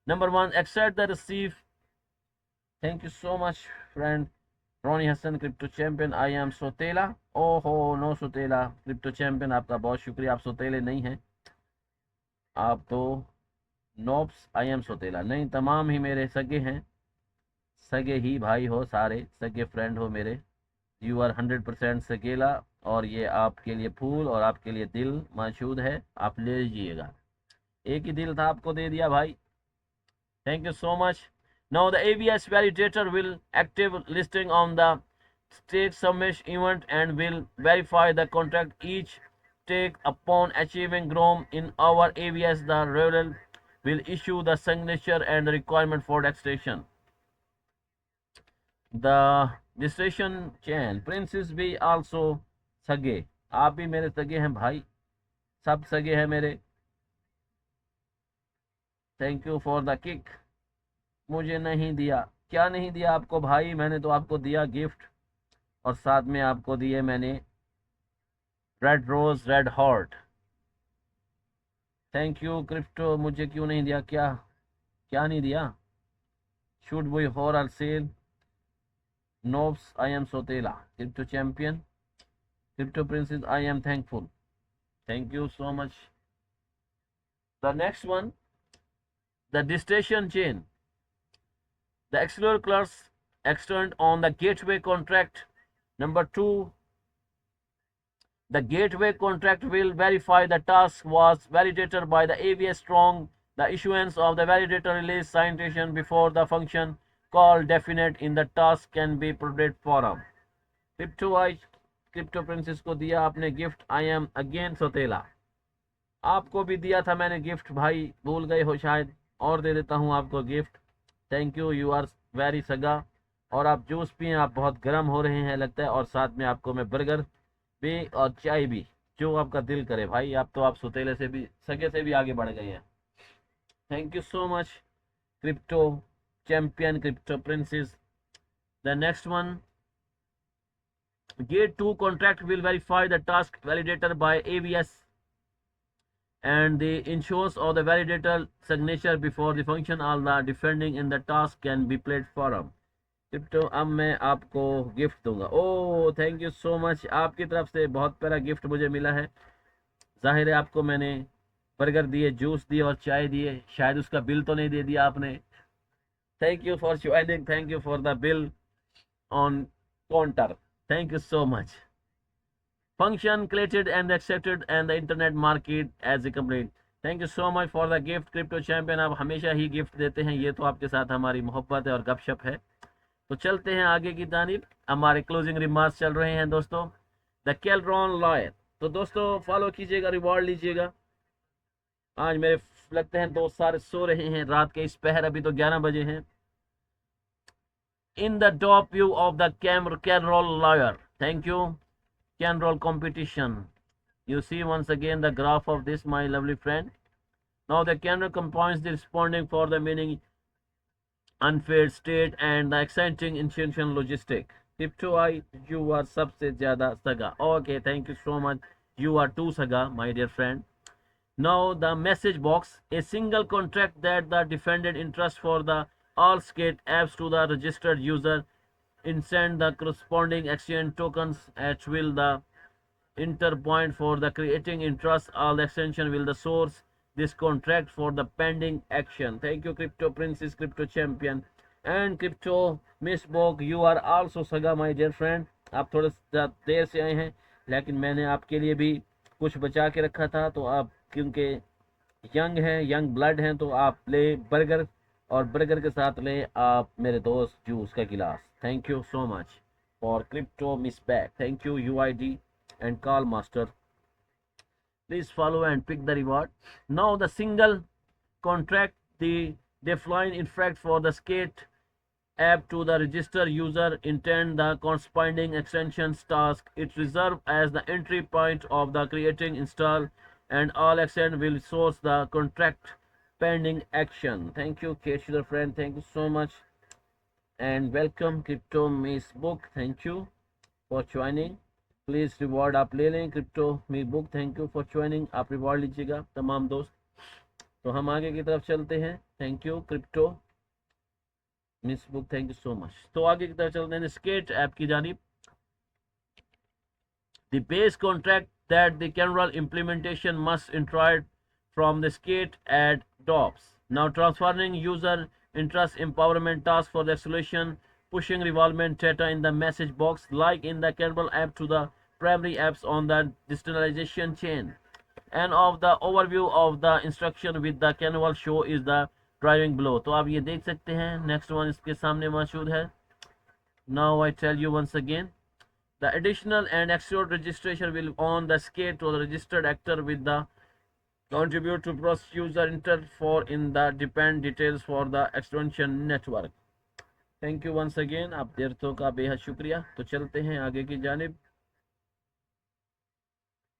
A: Number one, accept the receive. Thank you so much, friend. Ronnie Hassan, crypto champion. I am Sotela. ओहो no सोतेला, crypto champion आपका बहुत शुक्रिया. आप सोतेले नहीं हैं, आप तो knobs. I am सोतेला नहीं, तमाम ही मेरे सगे हैं, सगे ही भाई हो, सारे सगे फ्रेंड हो मेरे. यू आर 100% सकेला और ये आपके लिए फूल और आपके लिए दिल मौजूद है, आप ले लीजिएगा. एक ही दिल था, आपको दे दिया भाई. Thank you so much. Now the AVS validator will active listing on the stake submission event and will verify the contract each stake upon achieving GROM in our AVS. The rebel will issue the signature and the requirement for extraction. The registration chain Princess भी also सगे. आप भी मेरे सगे हैं भाई, सब सगे हैं मेरे. Thank you for the kick. मुझे नहीं दिया. क्या नहीं दिया आपको भाई? मैंने तो आपको दिया गिफ्ट और साथ में आपको दिए मैंने red rose red heart. Thank you crypto. मुझे क्यों नहीं दिया? क्या क्या नहीं दिया? शुड वी हॉर are sell knobs. I am Sotela, crypto champion, crypto princess. I am thankful. Thank you so much. The next one, the डिस्टेशन chain. The Accelerator class extend on the gateway contract. Number two, the gateway contract will verify the task was validated by the AVS strong. The issuance of the validator release citation before the function call definite in the task can be provided forum. Crypto I crypto princess को दिया आपने gift. I am again Sotela. आपको भी दिया था मैंने gift भाई, भूल गए हो शायद, और दे देता हूँ आपको gift. Thank you. You are very saga. और आप जूस पिए, आप बहुत गर्म हो रहे हैं लगता है, और साथ में आपको मैं बर्गर भी और चाय भी, जो आपका दिल करे भाई. आप तो आप सुतेले से भी, सगे से भी आगे बढ़ गए हैं. Thank you so much crypto champion, crypto princess. The next one, get 2 contract will verify the task validator by AVS and the ensures of the validator signature before the function. All the defending in the task can be played forum. Crypto अब मैं आपको gift दूंगा. Oh thank you so much. आपकी तरफ से बहुत प्यारा gift मुझे मिला है. जाहिर है आपको मैंने बर्गर दिए, जूस दिए और चाय दिए, शायद उसका बिल तो नहीं दे दिया आपने. Thank you for joining. Thank you for the bill on counter. Thank you so much. Function created and accepted and the internet market as a complete. Thank you so much for the gift crypto champion. आप हमेशा ही gift देते हैं, ये तो आपके साथ हमारी मोहब्बत है और गपशप है. तो चलते हैं आगे की जानिब. हमारे क्लोजिंग रिमार्क्स चल रहे हैं दोस्तों. द कैलरॉन लॉयर. तो दोस्तों फॉलो कीजिएगा, रिवॉर्ड लीजिएगा. आज मेरे लगते हैं दोस्त सारे सो रहे हैं रात के इस पहर, अभी तो 11 बजे हैं. In the top view of the कैलरॉन layer. Thank you. Can-roll competition. You see once again the graph of this, my lovely friend. Now the can-roll compounds the responding for the meaning unfair state and the exciting intention logistic. Crypto I, you are सबसे ज़्यादा सगा. Okay, thank you so much. You are too saga, my dear friend. Now the message box, a single contract that the defended interest for the all skate apps to the registered user. Send the corresponding exchange tokens at will the enter point for the creating interest. All the extension will the source this contract for the pending action. Thank you crypto princess, crypto champion and crypto miss bog. You are also saga, my dear friend. आप थोड़ा देर से आए हैं, लेकिन मैंने आपके लिए भी कुछ बचा के रखा था. तो आप क्योंकि यंग हैं, यंग ब्लड हैं, तो आप ले बर्गर और बर्गर के साथ ले आप मेरे दोस्त जूस का गिलास. Thank you so much for crypto miss back. Thank you UID and call master. Please follow and pick the reward. Now the single contract the define in fact for the skate app to the register user intent the corresponding extensions task. It reserved as the entry point of the creating install and all action will source the contract pending action. Thank you, Kate friend. Thank you so much and welcome Crypto Miss Book. Thank you for joining. Please reward आप ले लें crypto me book. Thank you for joining. आप reward लीजिएगा तमाम दोस्त. तो हम आगे की तरफ चलते हैं. Thank you crypto miss book. Thank you so much. तो आगे की तरफ चलते हैं स्केट ऐप की जानिब. The base contract that the कैनरल इम्प्लीमेंटेशन मस्ट इंट्रॉयड फ्रॉम द स्केट एड डॉप्स now transferring user interest empowerment task for the solution, pushing revolvement data in the message box like in the Kerbal app to the primary apps on the digitalization chain. And of the overview of the instruction with the Canval show is the driving below. तो आप ये देख सकते हैं. Next one इसके सामने मौजूद है. Now I tell you once again, the additional and extra registration will on the skate to the registered actor with the contribute to process user enter for in the depend details for the extension network. Thank you once again. आप देरतों का बेहद शुक्रिया. तो चलते हैं आगे की जानिब.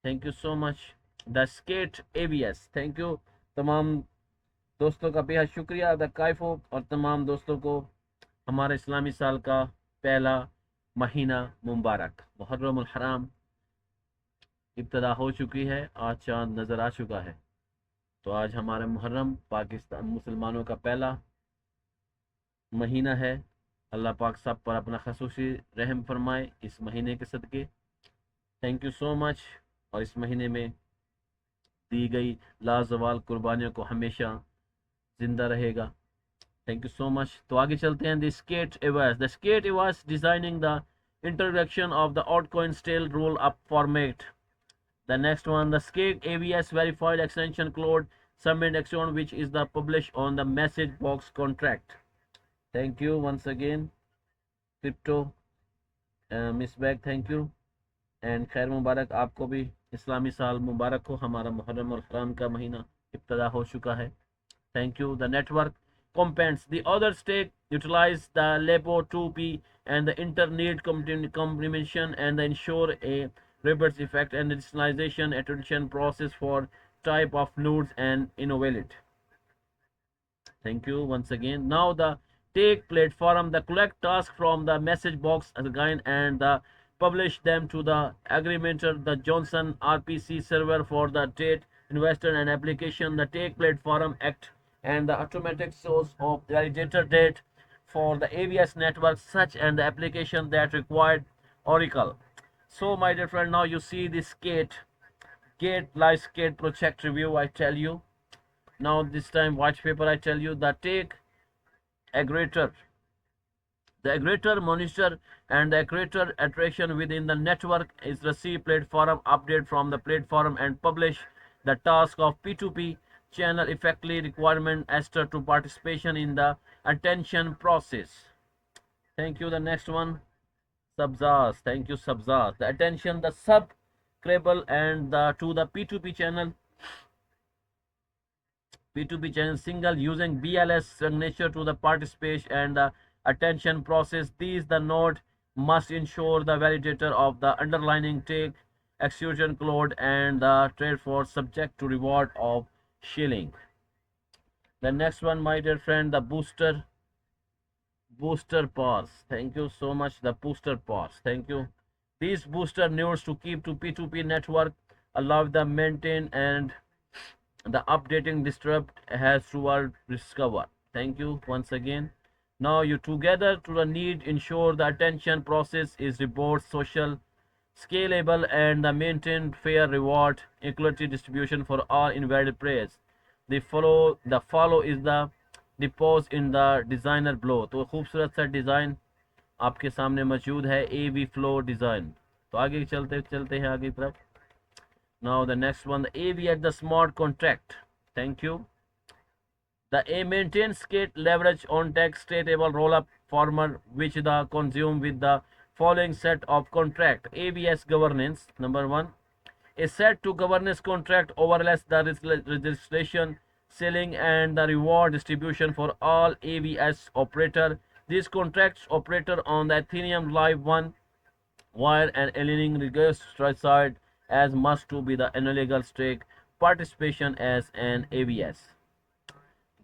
A: Thank you so much the skate ABS. Thank you तमाम दोस्तों का बेहद शुक्रिया. द काइफो और तमाम दोस्तों को हमारे इस्लामी साल का पहला महीना मुबारक. मुहर्रम उल हराम इब्तदा हो चुकी है. आज चांद नज़र आ चुका है. तो आज हमारा मुहर्रम पाकिस्तान मुसलमानों का पहला महीना है. अल्लाह पाक सब पर अपना खसूसी रहम फरमाए इस महीने के सदके. Thank you so much. और इस महीने में दी गई लाजवाल कुर्बानियों को हमेशा जिंदा रहेगा. Thank you so much. तो आगे चलते हैं. द स्केट एवास. द स्केट एवास designing the introduction of the आउटकॉइन stale roll up format. The next one, the Skate AVS verified extension cloud submit action which is the published on the message box contract. Thank you once again Crypto Miss Bag. Thank you and खैर मुबारक. आपको भी इस्लामी साल मुबारक हो. हमारा मुहर्रम और हराम का महीना इब्तदा हो चुका है. Thank you. The network components. The other stake utilize the LEPO 2P and the internet combination and ensure a reverse effect and digitalization attention process for type of nodes and invalid. Thank you once again. Now the take platform, the collect task from the message box again and the publish them to the agreementer, the Johnson RPC server for the date investor and application, the take platform act and the automatic source of validator date for the AVS network such and the application that required Oracle. So my dear friend, now you see this gate live skate project review. I tell you now this time white paper. I tell you the take aggregator, the aggregator monitor and the aggregator iteration within the network is receive platform update from the platform and publish the task of P2P channel effectively requirement Esther to participation in the attention process. Thank you. The next one, Subzas. Thank you, Subzas. The attention, the subscriber and the to the P2P channel single using BLS signature to the participation and the attention process. These the node must ensure the validator of the underlying take execution code and the trade for subject to reward of shilling. The next one, my dear friend, the booster pass. Thank you so much. The booster pass. Thank you. These booster nodes to keep to P2P network allow the maintain and the updating disrupt has to discover. Thank you once again. Now you together to the need ensure the attention process is report social scalable and the maintain fair reward equality distribution for all invalid players. The follow is the depots in the designer blow. तो खूबसूरत सा design आपके सामने मौजूद है. AV flow design. तो आगे चलते हैं आगे की तरफ. Now the next one, the AV at the smart contract. Thank you. The A maintain skate leverage on text statable roll up former which the consume with the following set of contract. AVS governance. Number one, A set to governance contract overlays the registration, selling, and the reward distribution for all AVS operator. These contracts operator on the Ethereum Live 1 wire and aligning registered as must to be the illegal stake participation as an AVS.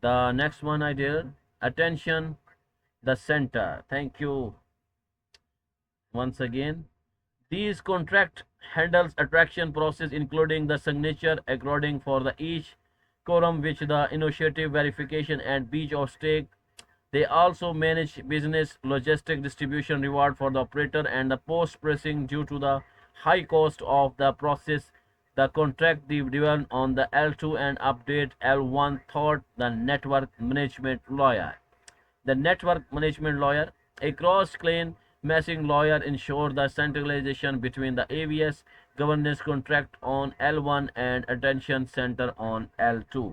A: The next one I did, attention, the center. Thank you once again. These contract handles attraction process including the signature according for the each quorum which the initiative verification and breach of stake. They also manage business logistic distribution reward for the operator and the post pricing due to the high cost of the process. The contract developed on the L2 and update L1 thought the network management lawyer. The network management lawyer, a cross-claim matching lawyer, ensure the centralization between the AVS governance contract on L1 and attention center on L2.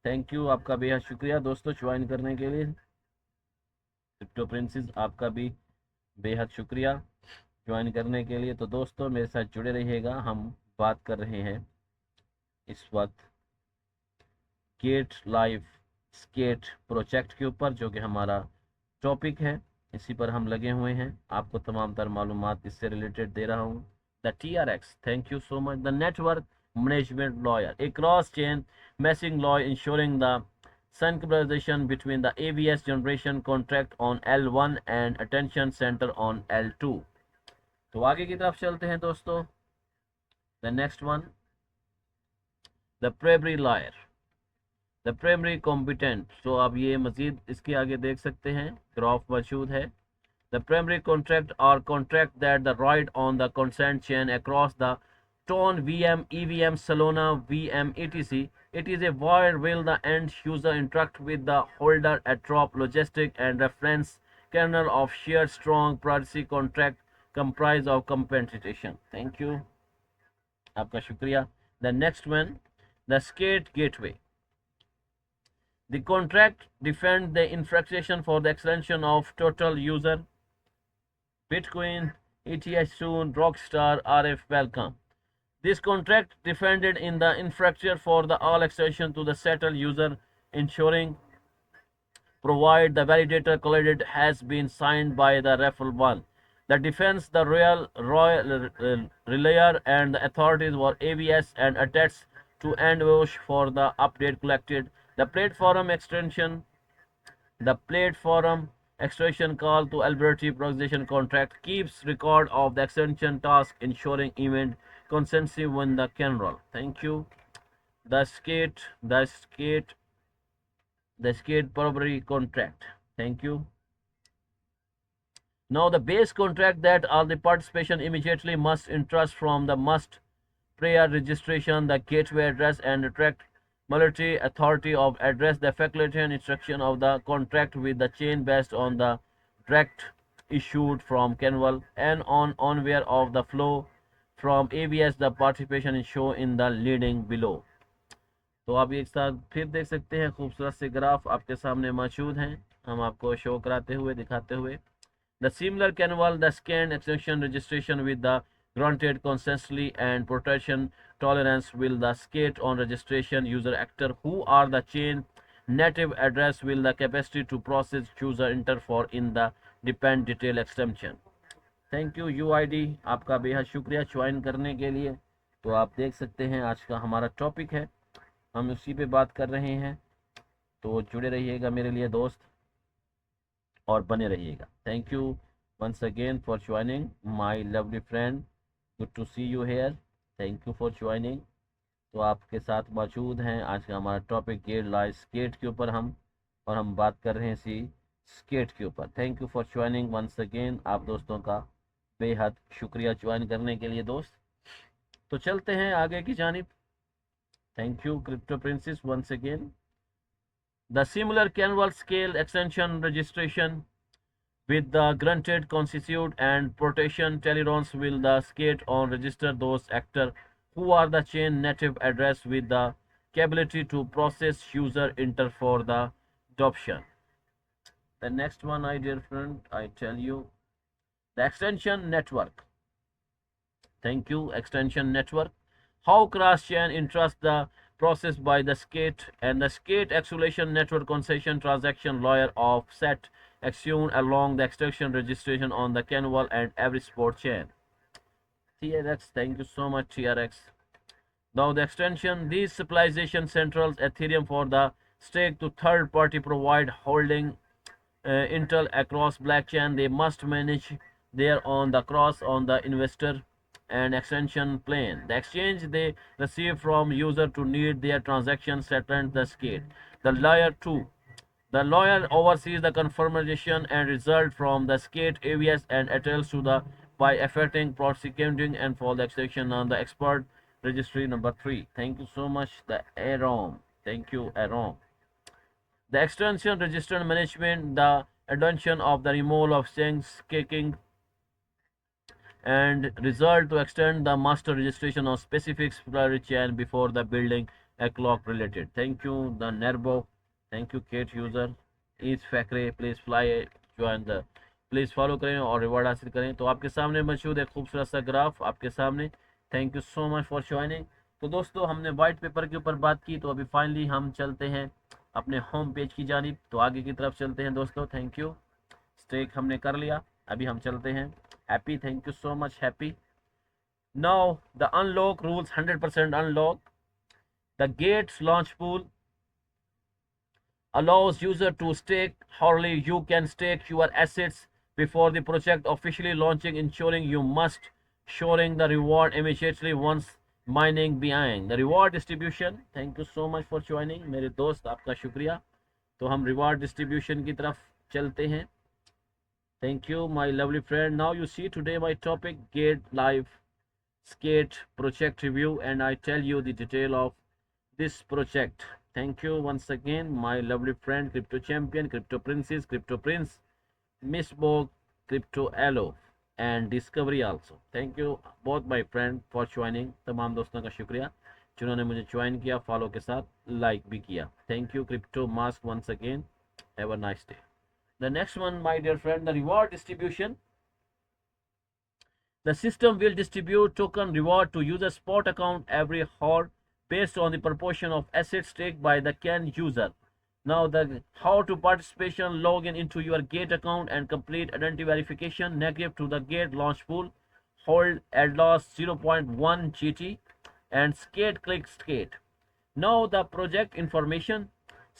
A: Thank you, आपका बेहद शुक्रिया दोस्तों join करने के लिए। Crypto princess आपका भी बेहद शुक्रिया ज्वाइन करने के लिए। तो दोस्तों मेरे साथ जुड़े रहिएगा। हम बात कर रहे हैं इस वक्त गेट लाइव स्केट प्रोजेक्ट के ऊपर, जो कि हमारा टॉपिक है। इसी पर हम लगे हुए हैं, आपको तमाम तर मालूमात इससे रिलेटेड दे रहा हूँ। The TRX, thank you so much. The network management lawyer, A cross chain matching law ensuring the synchronization between the AVS generation contract on L1 and attention center on L2। तो आगे की तरफ चलते हैं दोस्तों। The next one, the primary lawyer, the primary competent. तो आप ये मजीद इसके आगे देख सकते हैं, ग्राफ मौजूद है। द प्राइमरी कॉन्ट्रैक्ट और contract that the ride on the consent chain across the Tone, VM, EVM, Solana, VM, etc. It is a where will the end user interact with the holder at drop logistic and reference kernel of shared strong privacy contract comprise of compensation. Thank you. आपका शुक्रिया। The next one, the skate gateway. The contract defends the infraction for the extension of total user. Bitcoin, ETH soon, Rockstar, RF welcome. This contract defended in the infrastructure for the all extension to the settled user, ensuring provide the validator collated has been signed by the referral one. The defense, the royal relayer and the authorities were AVS and attached to ambush for the update collected. The platform extension call to Alberti proximation contract keeps record of the extension task, ensuring event consistency when the kernel. Thank you. The skate probably contract. Thank you. Now the base contract that all the participation immediately must interest from the must prior registration, the gateway address and attract military authority of address the faculty and instruction of the contract with the chain based on the direct issued from Canval and on unaware of the flow from AVS the participation is shown in the leading below। तो आप एक साथ फिर देख सकते हैं, खूबसूरत से ग्राफ आपके सामने मौजूद हैं, हम आपको शो कराते हुए दिखाते हुए। The similar Canval, the scanned extension registration with the granted consently and protection tolerance will the skate on registration user actor who are the chain native address will the capacity to process user enter for in the depend detail extension। Thank you UID, आपका बेहद शुक्रिया join करने के लिए। तो आप देख सकते हैं आज का हमारा टॉपिक है, हम उसी पे बात कर रहे हैं। तो जुड़े रहिएगा मेरे लिए दोस्त और बने रहिएगा। Thank you once again for joining my lovely friend, good to see you here, thank you for joining. तो आपके साथ मौजूद हैं, आज का हमारा टॉपिक गेट लाइव स्केट के ऊपर और हम बात कर रहे हैं इसी स्केट के ऊपर। Thank you for joining once again, आप दोस्तों का बेहद शुक्रिया ज्वाइन करने के लिए दोस्त। तो चलते हैं आगे की जानिब। Thank you crypto princess once again. The similar Canval scale extension registration with the granted constitute and protection tolerance will the skate on register those actor who are the chain native address with the capability to process user enter for the adoption। The next one, my dear friend, I tell you, the extension network. Thank you. Extension network. How cross-chain entrusts the process by the skate and the skate acceleration network concession transaction layer of set executed along the extraction registration on the Canval and every sport chain. TRX, thank you so much, TRX. Now the extension, these supplyization centrals Ethereum for the stake to third party provide holding Intel across blockchain. They must manage their on the cross on the investor and extension plane. The exchange they receive from user to need their transaction settled the skate. The layer 2. The lawyer oversees the confirmation and result from the skate AVS and attels to the by affecting prosecuting and for the extension on the expert registry number 3. Thank you so much, the Arom. Thank you, Arom. The extension registered management, the adoption of the removal of strings kicking and result to extend the master registration of specific supply chain before the building a clock related. Thank you, the Nervo. Thank you, Kate user. Each factory, please fly, join the, please follow करें और reward हासिल करें। तो आपके सामने मौजूद है खूबसूरत सा ग्राफ आपके सामने। Thank you so much for joining. तो दोस्तों हमने वाइट पेपर के ऊपर बात की, तो अभी फाइनली हम चलते हैं अपने होम पेज की जानिब। तो आगे की तरफ चलते हैं दोस्तों। Thank you. स्टेक हमने कर लिया, अभी हम चलते हैं। Happy, thank you so much happy. Now the unlock rules 100% unlock. The gates launch pool allows user to stake wholly. You can stake your assets before the project officially launching, ensuring you must showing the reward immediately once mining behind the reward distribution. Thank you so much for joining मेरे दोस्त, आपका शुक्रिया। तो हम reward distribution की तरफ चलते हैं। Thank you my lovely friend. Now you see today my topic Gate Live Skate project review, and I tell you the detail of this project. Thank you once again my lovely friend Crypto Champion, Crypto Princess, Crypto Prince, Miss Bog, Crypto Allo and Discovery also. Thank you both my friend for joining. तमाम दोस्तों का शुक्रिया जिन्होंने मुझे join किया, follow के साथ like भी किया। Thank you Crypto Mask once again. Have a nice day. The next one my dear friend, the reward distribution. The system will distribute token reward to user spot account every hour based on the proportion of assets staked by the CAN user. Now the how to participation, log in into your Gate account and complete identity verification negative to the Gate launch pool, hold at loss 0.1 GT and skate click skate. Now the project information.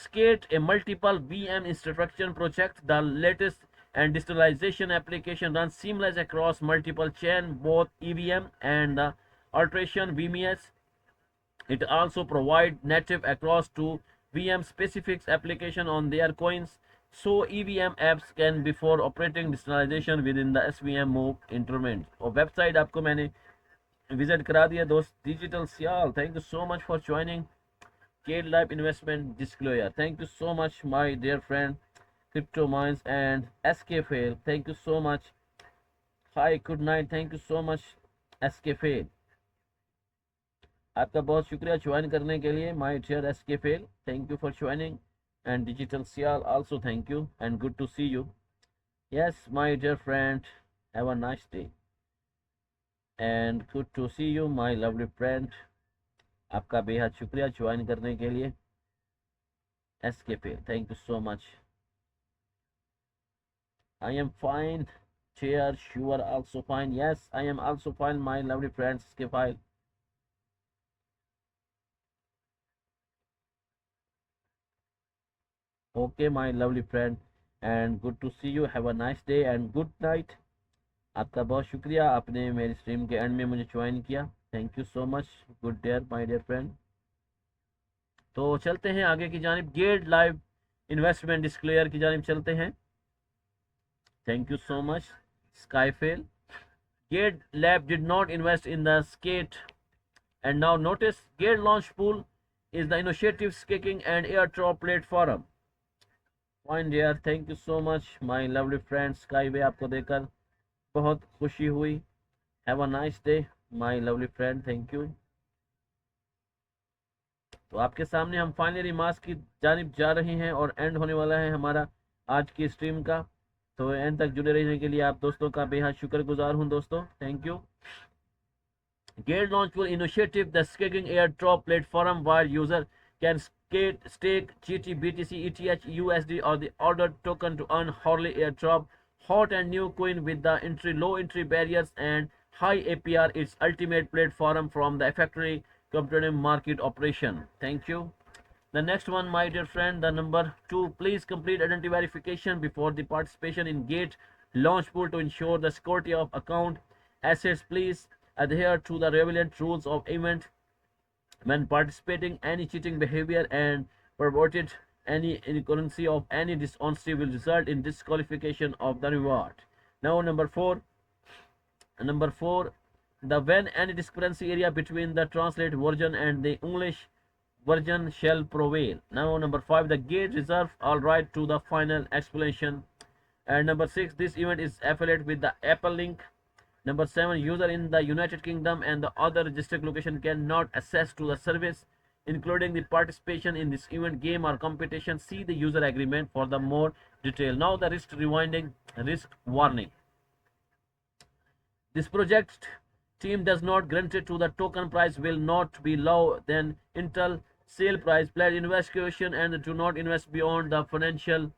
A: Skate a multiple VM instruction project, the latest and digitalization application runs seamless across multiple chain, both EVM and the alteration VMS. It also provides native across to VM specific application on their coins, so EVM apps can before operating digitalization within the SVM move instrument. और website आपको मैंने visit करा दिया दोस्त, digital सियाल। Thank you so much for joining Gate Live Investment Disclosure. Thank you so much my dear friend Crypto Minds and SK Fail. Thank you so much. Hi, good night. Thank you so much SK Fail. आपका बहुत शुक्रिया join करने के लिए my dear SK Fail. Thank you for joining and Digital Sial also thank you and good to see you. Yes my dear friend, have a nice day and good to see you my lovely friend. आपका बेहद शुक्रिया join करने के लिए SK Fail. Thank you so much. I am fine. Cheers, you are also fine. Yes, I am also fine my lovely friends SK Fail. Okay my lovely friend and good to see you. Have a nice day and good night. आपका बहुत शुक्रिया, आपने मेरी stream के and में मुझे join किया। Thank you so much good dare my dear friend. तो चलते हैं आगे की जानिब, गेट लाइव इन्वेस्टमेंट डिस्क्लेयर की जानिब चलते हैं। थैंक यू सो मच स्काईफेल। Gate Lab did not invest in the skate, and now notice Gate Launch Pool is the initiative skating and airdrop platform. Fine dear, thank you so much my lovely friend Skyway, आपको देखकर बहुत खुशी हुई। Have a nice day my lovely friend, thank you. तो आपके सामने हम finally remarks की जानिब जा रहे हैं और एंड होने वाला है हमारा आज की स्ट्रीम का। तो एंड तक जुड़े रहने के लिए आप दोस्तों का बेहद शुक्रगुजार हूं दोस्तों, thank you. Gate Launchpool initiative the skating airdrop platform where user can stake GT, BTC, ETH, USD or the ordered token to earn hourly airdrop. Hot and new coin with the low entry barriers and high APR. Its ultimate platform from the factory competitive market operation. Thank you. The next one, my dear friend, the number 2, please complete identity verification before the participation in Gate Launchpool to ensure the security of account assets. Please adhere to the relevant rules of event when participating. Any cheating behavior and perverted any incurrency of any dishonesty will result in disqualification of the reward. Now number 4, the when any discrepancy area between the translated version and the English version shall prevail. Now number 5, the gate reserve all right to the final explanation. And number 6, this event is affiliated with the Apple link. Number 7, user in the United Kingdom and the other registered location cannot access to the service, including the participation in this event, game or competition. See the user agreement for the more detail. Now the risk warning. This project team does not guarantee to the token price will not be lower than Intel sale price. Pledge investigation and do not invest beyond the financial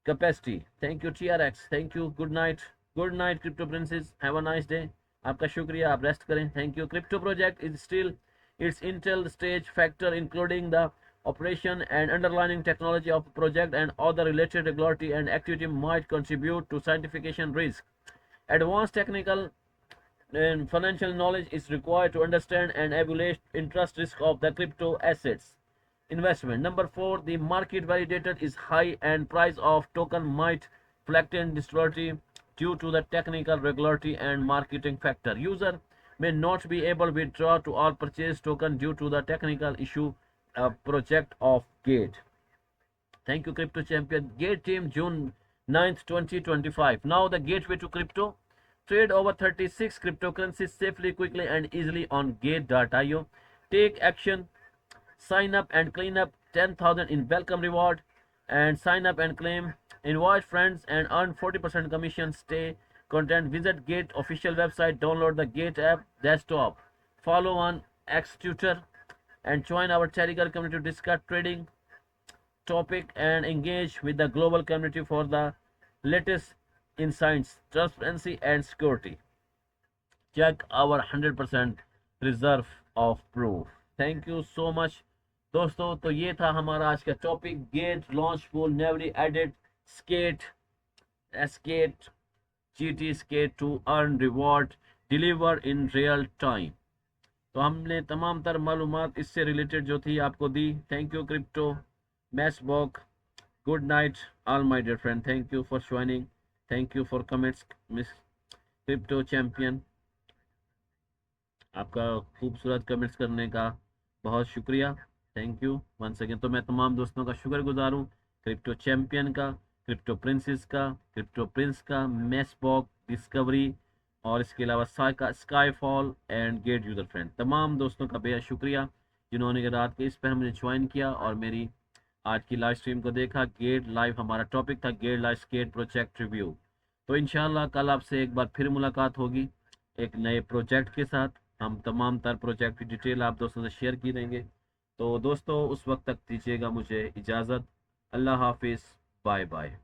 A: capacity. Thank you TRX. Thank you. Good night crypto princes. Have a nice day. आपका शुक्रिया. आप rest करें. Thank you. Crypto project is still its intel stage factor, including the operation and underlying technology of project and other related regulatory and activity might contribute to scientification risk. Advanced technical and financial knowledge is required to understand and evaluate interest risk of the crypto assets investment. Number 4, the market validated is high and price of token might fluctuate distantly due to the technical, regulatory and marketing factor. User may not be able to withdraw to all purchase token due to the technical issue project of Gate. Thank you Crypto Champion. Gate team June 9th 2025. Now the gateway to crypto. Trade over 36 cryptocurrencies safely, quickly and easily on Gate.io. Take action. Sign up and clean up 10,000 in welcome reward, and sign up and claim, invite friends and earn 40% commission. Stay content. Visit Gate official website, download the Gate app desktop, follow on X Twitter and join our Telegram community to discuss trading topic and engage with the global community for the latest insights, transparency and security. Check our 100% reserve of proof. Thank you so much दोस्तों. तो ये था हमारा आज का topic, gate launch pool newly added skate GT skate to earn reward deliver in real time. तो हमने तमाम तर मालूमात इससे रिलेटेड जो थी आपको दी. थैंक यू क्रिप्टो मैसबॉक. Good night all my dear friend. Thank you for joining. Thank you for comments miss crypto champion. आपका खूबसूरत कमेंट्स करने का बहुत शुक्रिया. Thank you once again. तो मैं तमाम दोस्तों का शुक्रगुजार हूँ, क्रिप्टो चैंपियन का, क्रिप्टो प्रिंसेस का, क्रिप्टो प्रिंस का, मैसबॉक, डिस्कवरी और इसके अलावा Skyfall and gate user friend. तमाम दोस्तों का बेहद शुक्रिया जिन्होंने रात के इस पर हमने ज्वाइन किया और मेरी आज की लाइव स्ट्रीम को देखा. गेट लाइव हमारा टॉपिक था, get live skate project review. तो इंशाल्लाह कल आपसे एक बार फिर मुलाकात होगी एक नए प्रोजेक्ट के साथ. हम तमाम तर प्रोजेक्ट की डिटेल आप दोस्तों से शेयर की देंगे. तो दोस्तों उस वक्त तक दीजिएगा मुझे इजाज़त. अल्लाह हाफिज़. Bye bye.